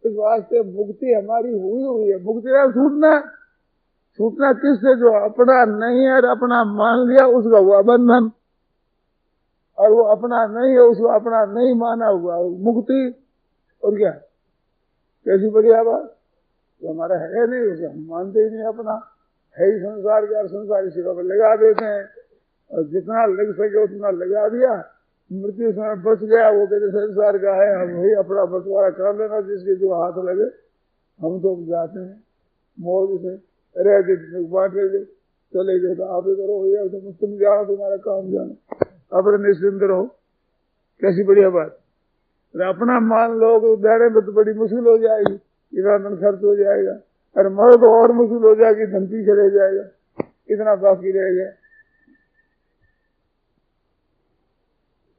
इस वास्ते मुक्ति हमारी हुई है, मुक्ति का छूटना किससे? जो अपना नहीं है और अपना मान लिया उसका हुआ बंधन, और वो अपना नहीं है उसको अपना नहीं माना हुआ मुक्ति। और क्या कैसी बढ़िया बात, तो हमारा है नहीं उसे हम मानते ही नहीं, अपना है ही संसार का, संसारी सेवा में लगा देते हैं, और जितना लग सके उतना लगा दिया, मृत्यु समय बच गया, वो कहते संसार का है, हम वही अपना बंटवारा कर लेना, जिसके जो हाथ लगे। हम तो जाते हैं मौज से, रह बांट ले, चले गए तो आप ही करो भैया, तुम जाओ, तुम्हारा काम जाना, अपने निश्चिंत रहो। कैसी बढ़िया बात, अपना मान लो तो दाड़े में तो बड़ी मुश्किल हो जाएगी, इतना धन खर्च हो जाएगा, और मरो तो और मुश्किल हो जाएगी, धन पीछे रह जाएगा, इतना बाकी रहेगा।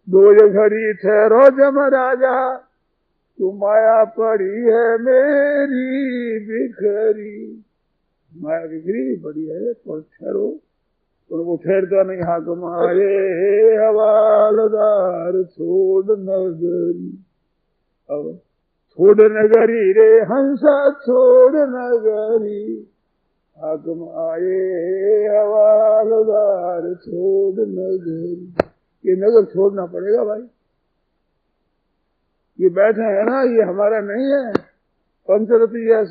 दो घड़ी ठहरो जम राजा, तू माया पड़ी है मेरी बिखरी, माया बिखरी बड़ी है तो ठहरो, और वो ठहरता नहीं, हाकम आए हवालदार छोड़ नगरी, अब छोड़ नगरी रे हंसा छोड़ नगरी, हाकम आए हवालदार छोड़ नगरी, ये नगर छोड़ना पड़ेगा भाई, ये बैठे है ना, ये हमारा नहीं है, पंचरती है,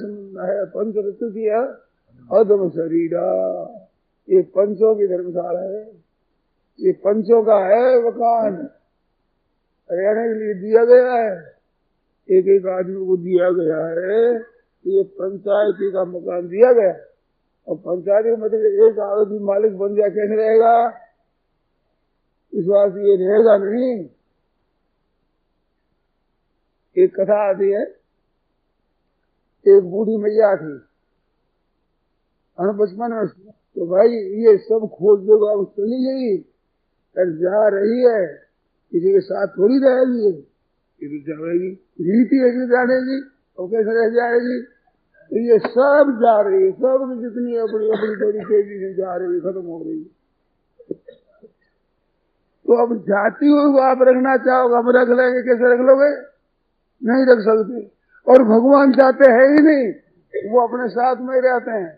पंचरती दिया अधम शरीरा, ये पंचों की धर्मशाला है, ये पंचों का है मकान, रहने के लिए दिया गया है, एक एक आदमी को दिया गया है, ये पंचायती का मकान दिया गया, और पंचायती का मतलब एक आदमी मालिक बन जाए कैसे रहेगा? इस बात ये रहेगा नहीं। एक कथा आती है, एक बूढ़ी मैया थी, बचपन में, तो भाई ये सब खोज देगा, अब चली गई, अरे जा रही है, किसी के साथ थोड़ी रहेगी, ये तो जाएगी, रीति है कि जाने की, और कैसे रह जाएगी। तो ये सब जा रही है, सब जितनी अपनी अपनी थोड़ी तेजी से जा रही है, खत्म हो रही है। तो अब जाती हुई को आप रखना चाहोगे, हम रख लेंगे, कैसे रख लोगे? नहीं रख सकते। और भगवान चाहते हैं ही नहीं, वो अपने साथ में रहते हैं,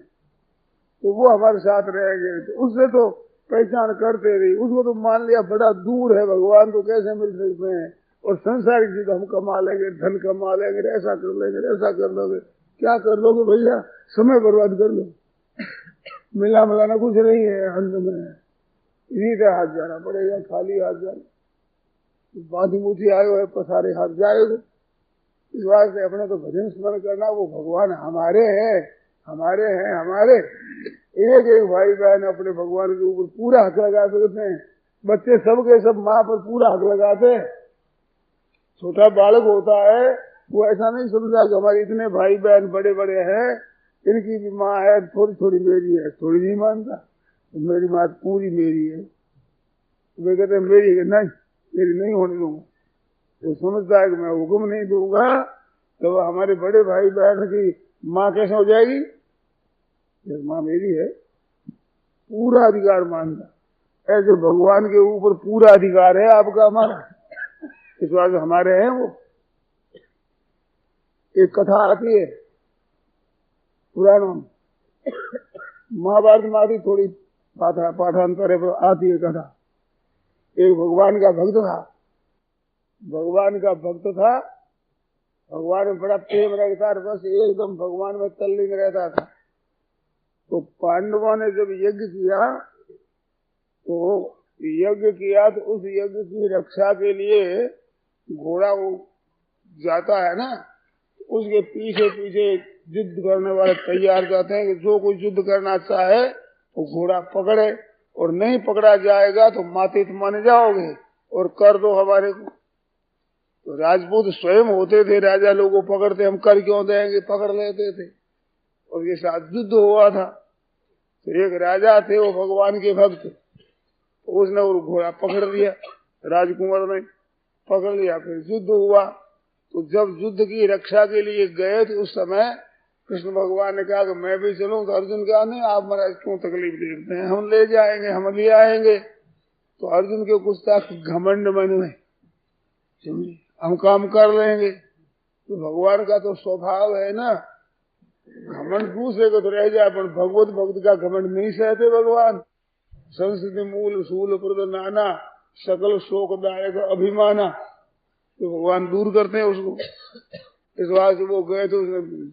तो वो हमारे साथ रहेंगे। तो उससे तो पहचान करते रही, उसको तो मान लिया बड़ा दूर है भगवान, तो कैसे मिल सकते हैं। और संसारिक चीज हम कमा लेंगे, धन कमा लेंगे, ऐसा कर लेंगे, ऐसा कर लोगे, क्या कर लोगे भैया? समय बर्बाद कर लो, मिला मिलाना कुछ नहीं है। अंत में सीधे हाथ जाना पड़ेगा, खाली हाथ जाना। बांधी मुठी आए हुए पसारे हाथ जाएगा। इस बात से अपने तो भजन स्मरण करना, वो भगवान हमारे हैं, हमारे हैं, हमारे। एक एक भाई बहन अपने भगवान के ऊपर पूरा हक लगा सकते हैं। बच्चे सबके सब माँ पर पूरा हक लगाते हैं। छोटा बालक होता है, वो ऐसा नहीं समझता कि हमारे इतने भाई बहन बड़े बड़े हैं, इनकी भी माँ है, थोड़ी थोड़ी मेरी है, थोड़ी नहीं मानता। तो मेरी माँ पूरी मेरी है। वे कहते हैं मेरी है, नहीं मेरी नहीं होने दूंगा। वो समझता है कि मैं हुक्म नहीं दूंगा तो हमारे बड़े भाई बहन की माँ कैसे हो जाएगी? माँ मेरी है, पूरा अधिकार मानता। ऐसे भगवान के ऊपर पूरा अधिकार है आपका, हमारा। इस बात से हमारे हैं वो। एक कथा आती है पुराणों में, महाभारत में आती, थोड़ी पाठांतर पर आती है कथा। एक भगवान का भक्त था, भगवान का भक्त था, भगवान में बड़ा प्रेम रखता, बस एकदम भगवान में तल्लीन रहता था। तो पांडवों ने जब यज्ञ किया, तो उस यज्ञ की रक्षा के लिए घोड़ा वो जाता है ना, उसके पीछे पीछे युद्ध करने वाले तैयार जाते हैं कि जो कोई युद्ध करना चाहे वो घोड़ा पकड़े, और नहीं पकड़ा जाएगा तो मातित मान जाओगे, और कर दो हमारे को। तो राजपूत स्वयं होते थे, राजा लोगों को पकड़ते, हम कर क्यों देंगे, पकड़ लेते थे। और ये साथ युद्ध हुआ था। तो एक राजा थे, वो भगवान के भक्त, तो उसने वो घोड़ा पकड़ लिया, राजकुमार ने पकड़ लिया। फिर युद्ध हुआ, तो जब युद्ध की रक्षा के लिए गए तो उस समय कृष्ण भगवान ने कहा कि मैं भी चलूं। तो अर्जुन कहा नहीं, आप महाराज क्यों तकलीफ देखते हैं, हम ले जाएंगे, हम ले आएंगे। तो अर्जुन के कुछ था घमंड मन में, हम काम कर लेंगे। तो भगवान का तो स्वभाव है ना, घमंड दूसरे को तो रह जाए, पर भगवत भक्त का घमंड नहीं सहते भगवान। संस्कृति मूल सूल प्रद नाना, सकल शोकदायक अभिमाना, तो भगवान दूर करते हैं उसको। इस बात से वो गए तो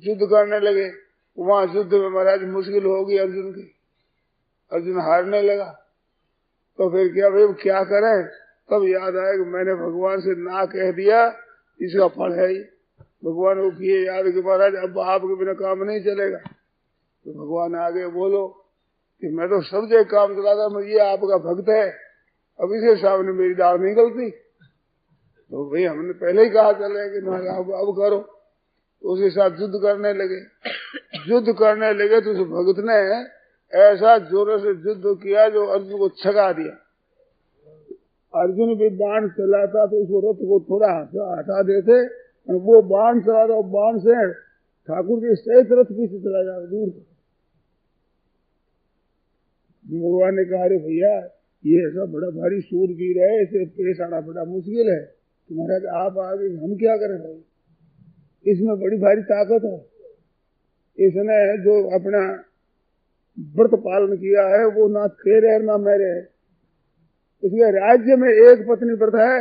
युद्ध करने लगे। वहां युद्ध में महाराज मुश्किल होगी अर्जुन की, अर्जुन हारने लगा। तो फिर क्या भाई क्या करें? तब याद आया कि मैंने भगवान से ना कह दिया, इसका फल है ही। भगवान को किए याद कि महाराज अब आपके बिना काम नहीं चलेगा। तो भगवान आगे बोलो कि मैं तो सब जगह काम चलाता, मैं ये आपका भक्त है, अब इसे सामने मेरी दाव नहीं गलती। तो भाई हमने पहले ही कहा चले कि ना अब करो। तो उसके साथ युद्ध करने लगे। युद्ध करने लगे तो उस भक्त ने ऐसा जोरों से युद्ध किया जो अर्जुन को छगा दिया। अर्जुन भी बाण चलाता तो उसको रथ को थोड़ा हटा देते, और वो बाण चलाता, बाण से ठाकुर के सहित रथ पीछे चला जाता दूर। भगवान ने कहा, अरे भैया ये ऐसा बड़ा भारी सूरवीर है, इसे पेश आना बड़ा मुश्किल है, तो महाराज आप आगे हम क्या करें भाई, इसमें बड़ी भारी ताकत है। इसने जो अपना व्रत पालन किया है वो ना तेरे ना मेरे है। इसलिए राज्य में एक पत्नी व्रत है,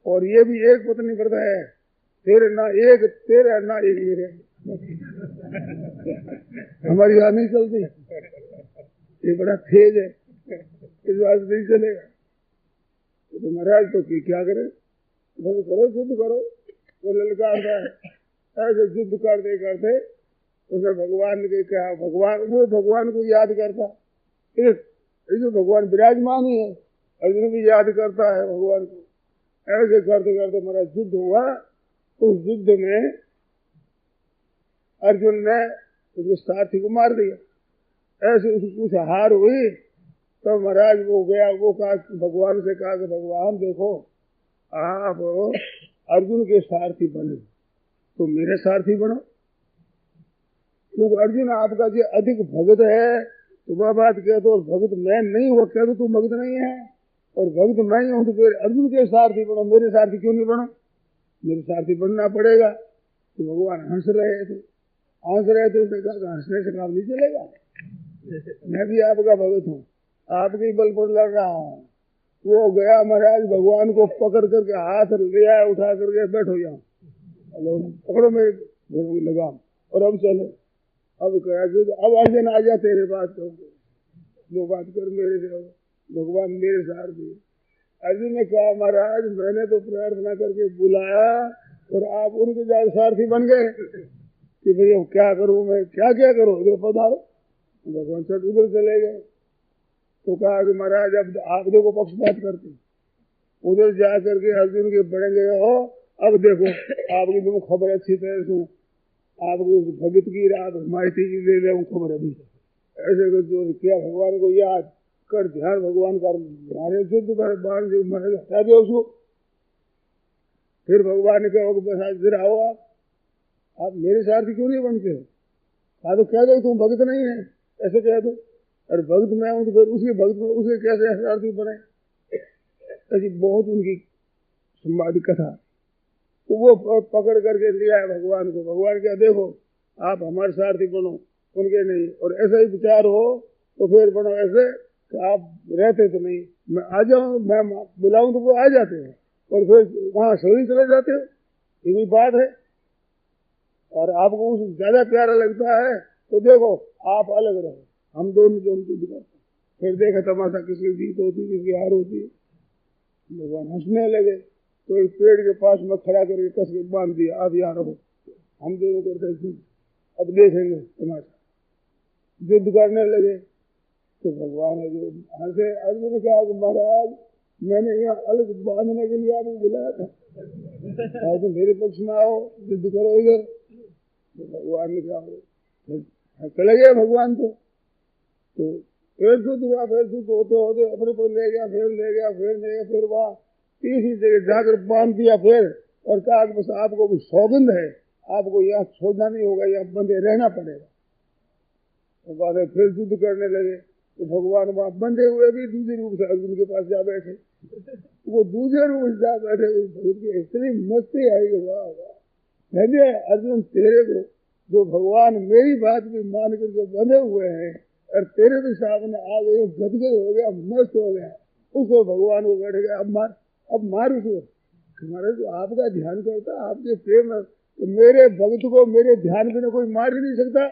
और ये भी एक पत्नी व्रत है, तेरे ना एक तेरे ना एक मेरे। हमारी बात नहीं चलती, ये बड़ा तेज है, इस बात नहीं चलेगा। तो महाराज तो क्या करे, करो युद्ध करो। वो ललकारता है, ऐसे युद्ध करते करते उसने भगवान ने कहा, भगवान वो भगवान को याद करता, एक जो भगवान विराजमान ही है, अर्जुन भी याद करता है भगवान को। ऐसे करते करते महाराज युद्ध हुआ। उस युद्ध में अर्जुन ने उसके साथी को मार दिया। ऐसे उसकी कुछ हार हुई तो महाराज वो गया, वो कहा भगवान से, कहा कि भगवान देखो आप अर्जुन के सारथी बने तो मेरे सारथी बनो, क्योंकि अर्जुन आपका जो अधिक भगत है तो वह बात कह दो, भगत मैं नहीं हो कह दो तू भगत नहीं है, और भगत मैं ही हूं तो फिर अर्जुन के सारथी बनो, मेरे सारथी क्यों नहीं बनो, मेरे सारथी बनना पड़ेगा। तो भगवान हंस रहे थे, उसने कहा हंसने से काम नहीं चलेगा, मैं भी आपका भगत हूँ, आपके बल पर लड़ रहा हूँ। वो गया महाराज भगवान को पकड़ करके हाथ ले आया, उठा करके बैठो यहाँ, पकड़ो मेरे लगाम और अब चलो। अब कहा अब अर्जुन आ जा तेरे पास, वो बात कर मेरे से, भगवान मेरे सारथी। अर्जुन ने कहा महाराज मैंने तो प्रार्थना करके बुलाया और आप उनके जाल सारथी बन गए कि भाई अब क्या करूं मैं, क्या क्या करूं, इधर पधारो। भगवान सर उधर चले गए। तो कहा कि महाराज अब आप देखो पक्षपात करते, उधर जा करके अर्जुन के बड़े गए हो, अब देखो आपकी तुम खबर अच्छी तरह से, आपको भगत की रात माइती की ले ले खबर अभी ऐसे तो जो किया भगवान को याद कर, ध्यान भगवान का मारे शुद्ध कर, बाण जो मारे हटा दो उसको। फिर भगवान ने कहा फिर आओ आप मेरे सारथी क्यों नहीं बनते हो, कहा तो कह दो तुम भगत नहीं है, ऐसे कह दो, और भगत मैं हूं तो फिर उसके भगत में उसके कैसे सारथी बने। ऐसी बहुत उनकी संवादी कथा। तो वो पकड़ करके लिया है भगवान को, भगवान क्या देखो आप हमारे सारथी बनो, उनके नहीं, और ऐसा ही विचार हो तो फिर बनो ऐसे कि आप रहते तो नहीं, मैं आ जाऊं, मैं बुलाऊं तो वो आ जाते हैं और फिर वहां सोई चले जाते हो, ये कोई बात है। और आपको उस ज्यादा प्यारा लगता है तो देखो आप अलग रहो, हम दोनों दिखाते हैं। फिर देखा तमाशा, किसकी जीत होती किसकी हार होती है। भगवान हंसने लगे तो एक पेड़ के पास में खड़ा करके कस के बांध दिया, आप यहाँ रहो, हम दोनों करते अब देखेंगे तमाशा। युद्ध करने लगे तो भगवान है जो हंसे। अर्जुन ने कहा कि महाराज मैंने यहाँ अलग बांधने के लिए आपको बुलाया था, तो मेरे पक्ष में आओ, युद्ध करो इधर। तो भगवान ने कहा चले गए भगवान तो फिर शुद्ध हुआ, फिर शुद्ध होते होते अपने को ले गया, फिर ले गया, फिर वहाँ तीसरी जगह जाकर बांध दिया फिर, और कहा कि बस आपको भी सौगंध है, आपको यहाँ छोड़ना नहीं होगा, यहाँ बंधे रहना पड़ेगा। तो बाद में फिर युद्ध करने लगे तो भगवान वहाँ बंधे हुए भी दूसरे रूप से अर्जुन के पास जा बैठे। वो दूसरे रूप से जा बैठे, इतनी मस्ती आई कि वाह वाह अर्जुन तेरे को जो भगवान मेरी बात भी मान करके बंधे हुए हैं और तेरे भी सामने आ गए, गदगद हो गया, मस्त हो गया, उसको भगवान को बैठ गया अब मार उसको। हमारे जो आपका ध्यान करता, आपके प्रेम तो मेरे भक्त को मेरे ध्यान बिना कोई मार ही नहीं सकता,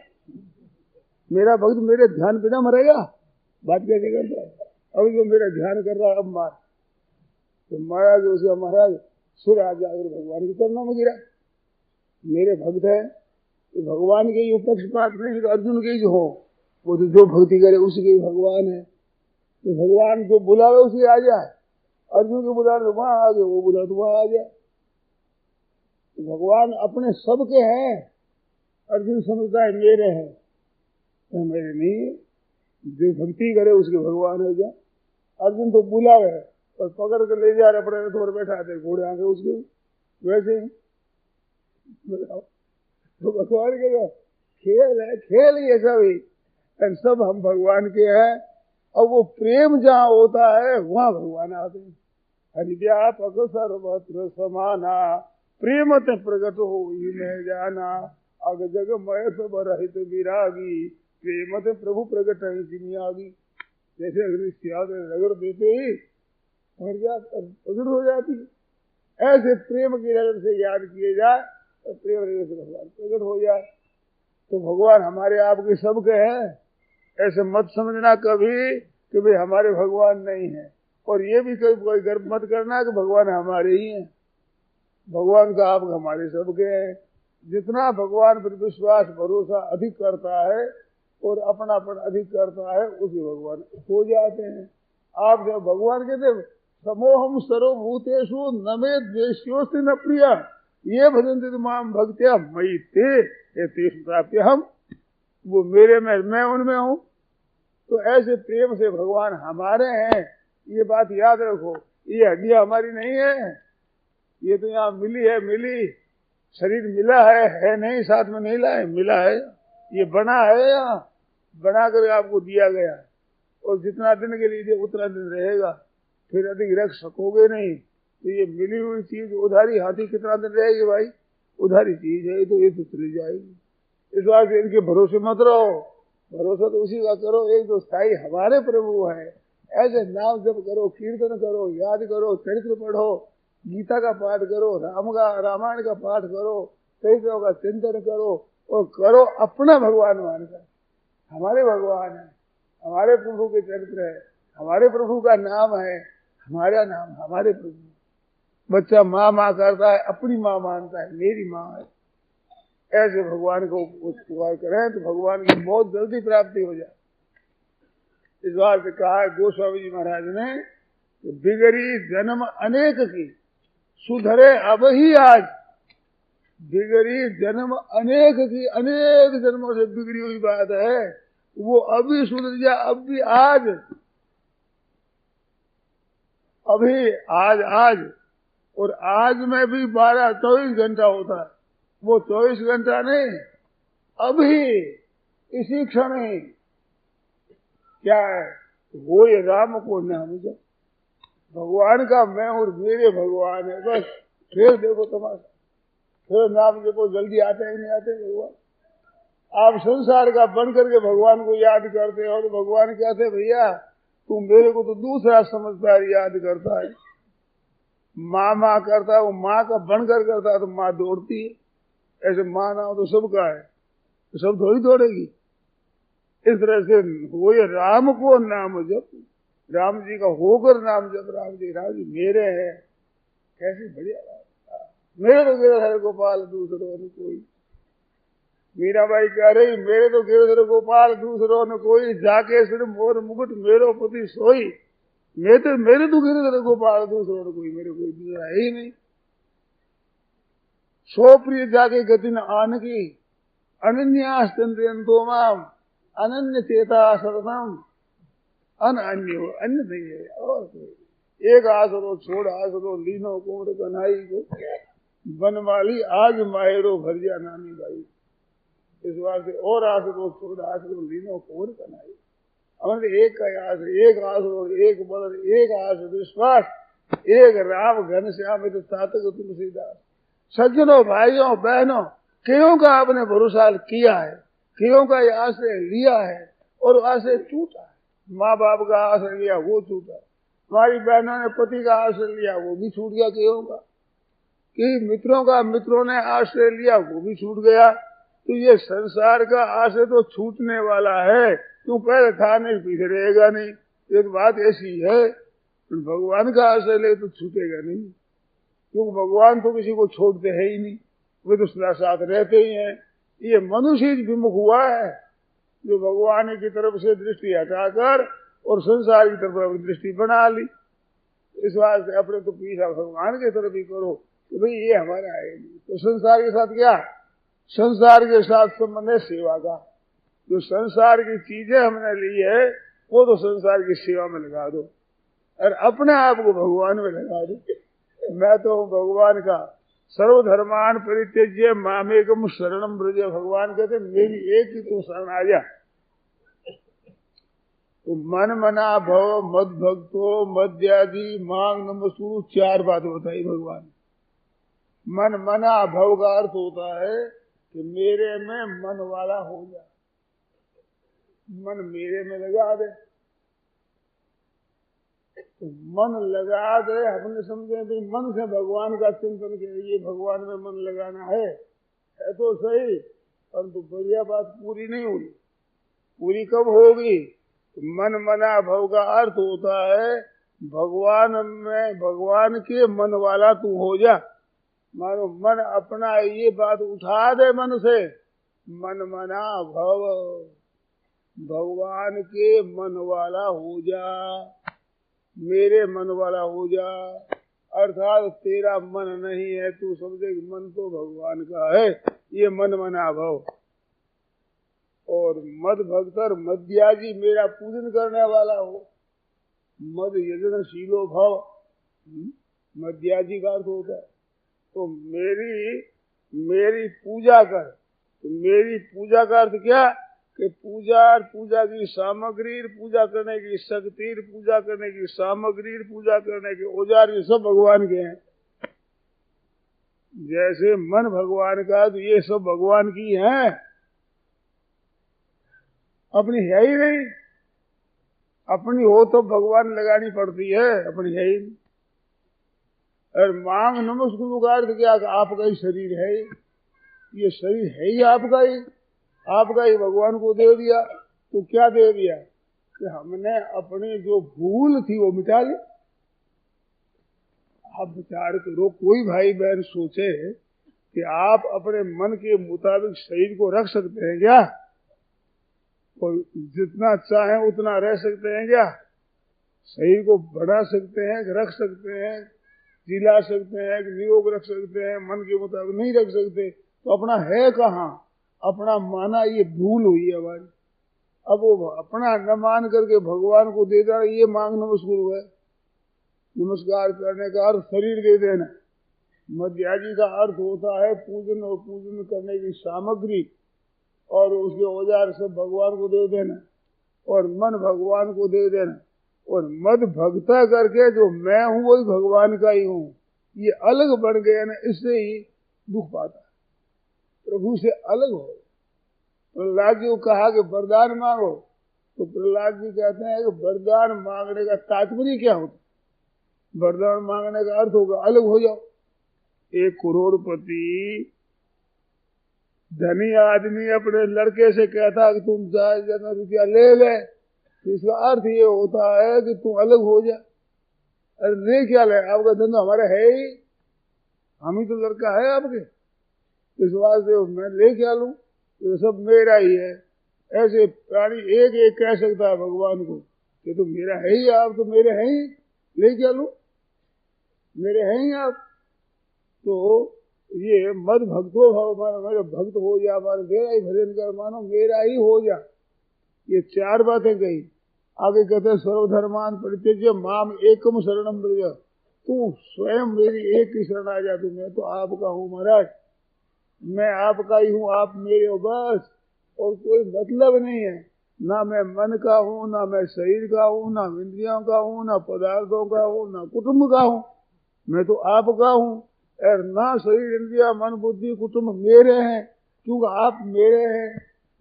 मेरा भक्त मेरे ध्यान बिना मरेगा, बात कैसे करता है। अब जो मेरा ध्यान कर रहा है अब मार, तो महाराज उसका महाराज सिर आ जाकर भगवान के चरणों में गिरा। मेरे भक्त है तो भगवान के ये पक्षपात नहीं तो अर्जुन के जो हो, वो तो जो भक्ति करे उसके भगवान है, तो भगवान जो बुलावे उसे आ जाए। अर्जुन को बुला तो वहां आ गए, वो बुला तो वहां आ जाए। तो भगवान अपने सबके हैं। अर्जुन समझता है मेरे हैं, तो मेरे नहीं, जो भक्ति करे उसके भगवान है जा। अर्जुन तो बुलावे और पकड़ कर ले जा रहे, अपने रथ पर बैठा थे, घोड़े आगे उसके वैसे ही। तो भगवान के खेल है, खेल ये सब हम भगवान के हैं। और वो प्रेम जहाँ होता है वहाँ भगवान आते हैं। हरिव्यापक सर्वत्र समाना प्रेम ते प्रकट हो मैं जाना, अग जग मय सब रहित विरागी प्रेम ते प्रभु प्रकट आगी। जैसे अग्नि सियाद रगड़ देते ही प्रकट हो जाती, ऐसे प्रेम की रगड़ से याद किए जाए तो प्रेम रगड़ से भगवान प्रकट हो जाए। तो भगवान हमारे आपके सबके हैं, ऐसे मत समझना कभी कि भाई हमारे भगवान नहीं है, और ये भी कोई गर्व मत करना कि भगवान हमारे ही हैं। भगवान का आप हमारे सबके हैं। जितना भगवान पर विश्वास भरोसा अधिक करता है और अपनापन अधिक करता है उसी भगवान हो जाते हैं। आप जब भगवान कहते समोहम सर्वभूतेषु न मे द्वेष्योस्ति न प्रिया ये भजन्ति माम भक्त्या मयि ते प्राप्य हम, वो मेरे में मैं उनमें हूँ, तो ऐसे प्रेम से भगवान हमारे हैं, ये बात याद रखो। ये हड्डियां हमारी नहीं है, ये तो यहाँ मिली शरीर मिला है नहीं, साथ में नहीं लाए, मिला है, ये बना है, यहाँ बना कर आपको दिया गया, और जितना दिन के लिए उतना दिन रहेगा, फिर अधिक रख सकोगे नहीं। तो ये मिली हुई चीज उधारी हाथी कितना दिन रहेगी भाई, उधारी चीज है, तो ये तो चली जाएगी। इस बात से इनके भरोसे मत रहो, भरोसा तो उसी का करो एक जो स्थायी हमारे प्रभु है। ऐसे नाम जप करो, कीर्तन करो, याद करो, चरित्र पढ़ो, गीता का पाठ करो, रामायण का पाठ करो, चरित्रों का चिंतन करो, और करो अपना भगवान मानकर। हमारे भगवान है, हमारे प्रभु के चरित्र है, हमारे प्रभु का नाम है, हमारा नाम हमारे प्रभु। बच्चा माँ माँ करता है, अपनी माँ मानता है, मेरी माँ है। ऐसे भगवान को पुकार करें तो भगवान की बहुत जल्दी प्राप्ति हो जाए। इस बार से कहा है गोस्वामी जी महाराज ने, बिगड़ी जन्म अनेक की सुधरे अब ही आज। बिगड़ी जन्म अनेक की, अनेक जन्मों से बिगड़ी हुई बात है, वो अभी सुधर जाए, अब भी आज, अभी आज। और आज में भी 12-24 घंटा होता है, वो 24 घंटा नहीं, अभी इसी क्षण ही। क्या है वो, ये राम को नाम जप, भगवान का मैं और मेरे भगवान है, बस। फिर देखो तमाशा, फिर नाम जपो, जल्दी आते हैं नहीं आते भगवान। आप संसार का बन करके भगवान को याद करते हो, तो भगवान कहते भैया तू मेरे को तो दूसरा समझदार याद करता है। माँ करता है, वो माँ का बनकर करता है तो माँ दौड़ती है। ऐसे माँ ना हो तो सबका है, तो सब थोड़ी दौड़ेगी। इस तरह से वो ये राम को नाम जप, राम जी का होकर नाम जप, राम जी मेरे हैं, कैसी बढ़िया बात। मेरे तो गिरधर गोपाल दूसरों ने कोई, मीराबाई कह रही मेरे तो गिरधर गोपाल दूसरों ने कोई, जाके सिर मोर मुकुट मेरो पति सोई। मेरे तो गिरधर गोपाल दूसरों ने कोई, मेरे कोई दूसरा है ही नहीं। सो प्रिय जाके गति न आन की, अनन्यास्तंत्रो माम अनन्य चेता सततम, अन्य नहीं है और कोई। एक आसरो छोड़ आसरो लीनो कोमर कन्हाई को, बनमाली आज मायरो भरजा नानी भाई। इस बार से और आसरो छोड़ आसरो लीनो कोमर कन्हाई, हमारे एक का आस, एक आसरो, एक बदल, एक आस विश्वास, एक राम घन श्याम तातक तुलसीदास। सज्जनों भाइयों बहनों, क्यों का आपने भरोसा किया है, क्यों का ये आश्रय लिया है, और आश्रय टूटा है। माँ बाप का आश्रय लिया वो टूटा, हमारी बहनों ने पति का आश्रय लिया वो भी छूट गया। क्यों का कि मित्रों ने आश्रय लिया वो भी छूट गया। तो ये संसार का आश्रय तो छूटने वाला है, तू पहले था नहीं पीछे रहेगा नहीं, ये तो बात ऐसी है। भगवान का आश्रय ले तो छूटेगा नहीं, क्योंकि भगवान तो किसी को छोड़ते है ही नहीं, वे तो सदा साथ रहते ही हैं। ये मनुष्य विमुख हुआ है जो भगवान की तरफ से दृष्टि हटाकर और संसार की तरफ दृष्टि बना ली। इस बात से अपने तो पीछा भगवान की तरफ ही करो, तो भाई ये हमारा है नहीं। तो संसार के साथ क्या, संसार के साथ संबंध है सेवा का। जो संसार की चीजें हमने ली है वो तो संसार की सेवा में लगा दो, और अपने आप को भगवान में लगा दो। मैं तो भगवान का सर्वधर्मान परित्यज्य मामेकम शरणम ब्रज। भगवान कहते मेरी एक ही तो शरण आ जा। तो मन मना भव मद भक्तो मद्यादि मांग नमस्कु, 4 बात बताई भगवान। मन मना भव का अर्थ होता है कि मेरे में मन वाला हो जा, मन मेरे में लगा दे। तो मन लगा दे, हमने समझे भी मन से भगवान का चिंतन करिए, भगवान में मन लगाना है तो सही, परंतु बढ़िया बात पूरी नहीं हुई। पूरी कब होगी? तो मन मना भव का अर्थ होता है भगवान में, भगवान के मन वाला तू हो जा। मानो मन अपना ये बात उठा दे मन से, मन मना भव, भगवान के मन वाला हो जा, मेरे मन वाला हो जा। अर्थात तेरा मन नहीं है, तू समझे कि मन तो भगवान का है, ये मन मना भव। और मद भक्त और मद्याजी मेरा पूजन करने वाला हो। मद यजनशीलो भव, मद्याजी का अर्थ होता है तो मेरी पूजा कर। तो मेरी पूजा का अर्थ क्या कि पूजा की सामग्री, पूजा करने की शक्ति, पूजा करने की सामग्री, पूजा करने के औजार, ये सब भगवान के हैं। जैसे मन भगवान का, तो ये सब भगवान की हैं, अपनी है ही नहीं। अपनी हो तो भगवान लगानी पड़ती है, अपनी है ही नहीं। और मांग नमस्कार का अर्थ क्या, आपका ही शरीर है, ये शरीर है ही आपका ही भगवान को दे दिया। तो क्या दे दिया कि हमने अपनी जो भूल थी वो मिटा ली। आप विचार करो, कोई भाई बहन सोचे कि आप अपने मन के मुताबिक शरीर को रख सकते हैं क्या? और जितना चाहे उतना रह सकते हैं क्या? शरीर को बढ़ा सकते हैं, रख सकते हैं, जिला सकते हैं, नियोग रख सकते हैं, मन के मुताबिक नहीं रख सकते। तो अपना है कहाँ? अपना माना ये भूल हुई है हमारी। अब वो अपना न मान करके भगवान को दे देना, ये मांग नमस्कार है। नमस्कार करने का अर्थ शरीर दे देना। मध्याजी का अर्थ होता है पूजन, और पूजन करने की सामग्री और उसके औजार सब भगवान को दे देना, और मन भगवान को दे देना। और मद भक्ता करके जो मैं हूं वही भगवान का ही हूं, ये अलग बढ़ गया ना, इससे ही दुख पाता है। प्रभु से अलग हो। प्रहलाद जी को कहा कि वरदान मांगो, तो प्रहलाद जी कहते हैं कि वरदान मांगने का तात्पर्य क्या होता? वरदान मांगने का अर्थ होगा अलग हो जाओ। एक करोड़पति धनी आदमी अपने लड़के से कहता कि तुम 4,000 रुपया ले ले, तो इसका अर्थ ये होता है कि तुम अलग हो जा। अरे ले क्या ले, आपका धंधा हमारा है ही, हम ही तो लड़का है आपके, इस वास्ते मैं ले क्या लूं, ये सब मेरा ही है। ऐसे प्राणी एक एक कह सकता है भगवान को कि तुम मेरा है ही, आप तो मेरे हैं ही, ले क्या लूं, मेरे हैं ही आप। तो ये मद भक्तो भव, मेरे भक्त हो जा, हमारे मेरा ही भजन कर, मानो मेरा ही हो जा। ये 4 बातें कही। आगे कहते हैं सर्वधर्मान परित्यज्य माम एकम शरणम व्रज, तू स्वयं मेरी एक ही शरण आ जा। तू, मैं तो आपका हूँ महाराज, मैं आपका ही हूँ, आप मेरे हो बस, और कोई मतलब नहीं है। ना मैं मन का हूँ, ना मैं शरीर का हूँ, ना इंद्रियों का हूँ, ना पदार्थों का हूँ, ना कुटुंब का हूँ, मैं तो आपका हूँ। और ना शरीर इंद्रिया मन बुद्धि कुटुंब मेरे हैं, क्योंकि आप मेरे हैं।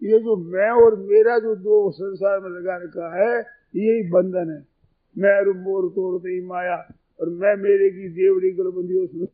ये जो मैं और मेरा जो दो संसार में लगा रखा है, यही बंधन है। मैं मोर तोड़ते ही माया, और मैं मेरे की देवरी गलबंदी उसमें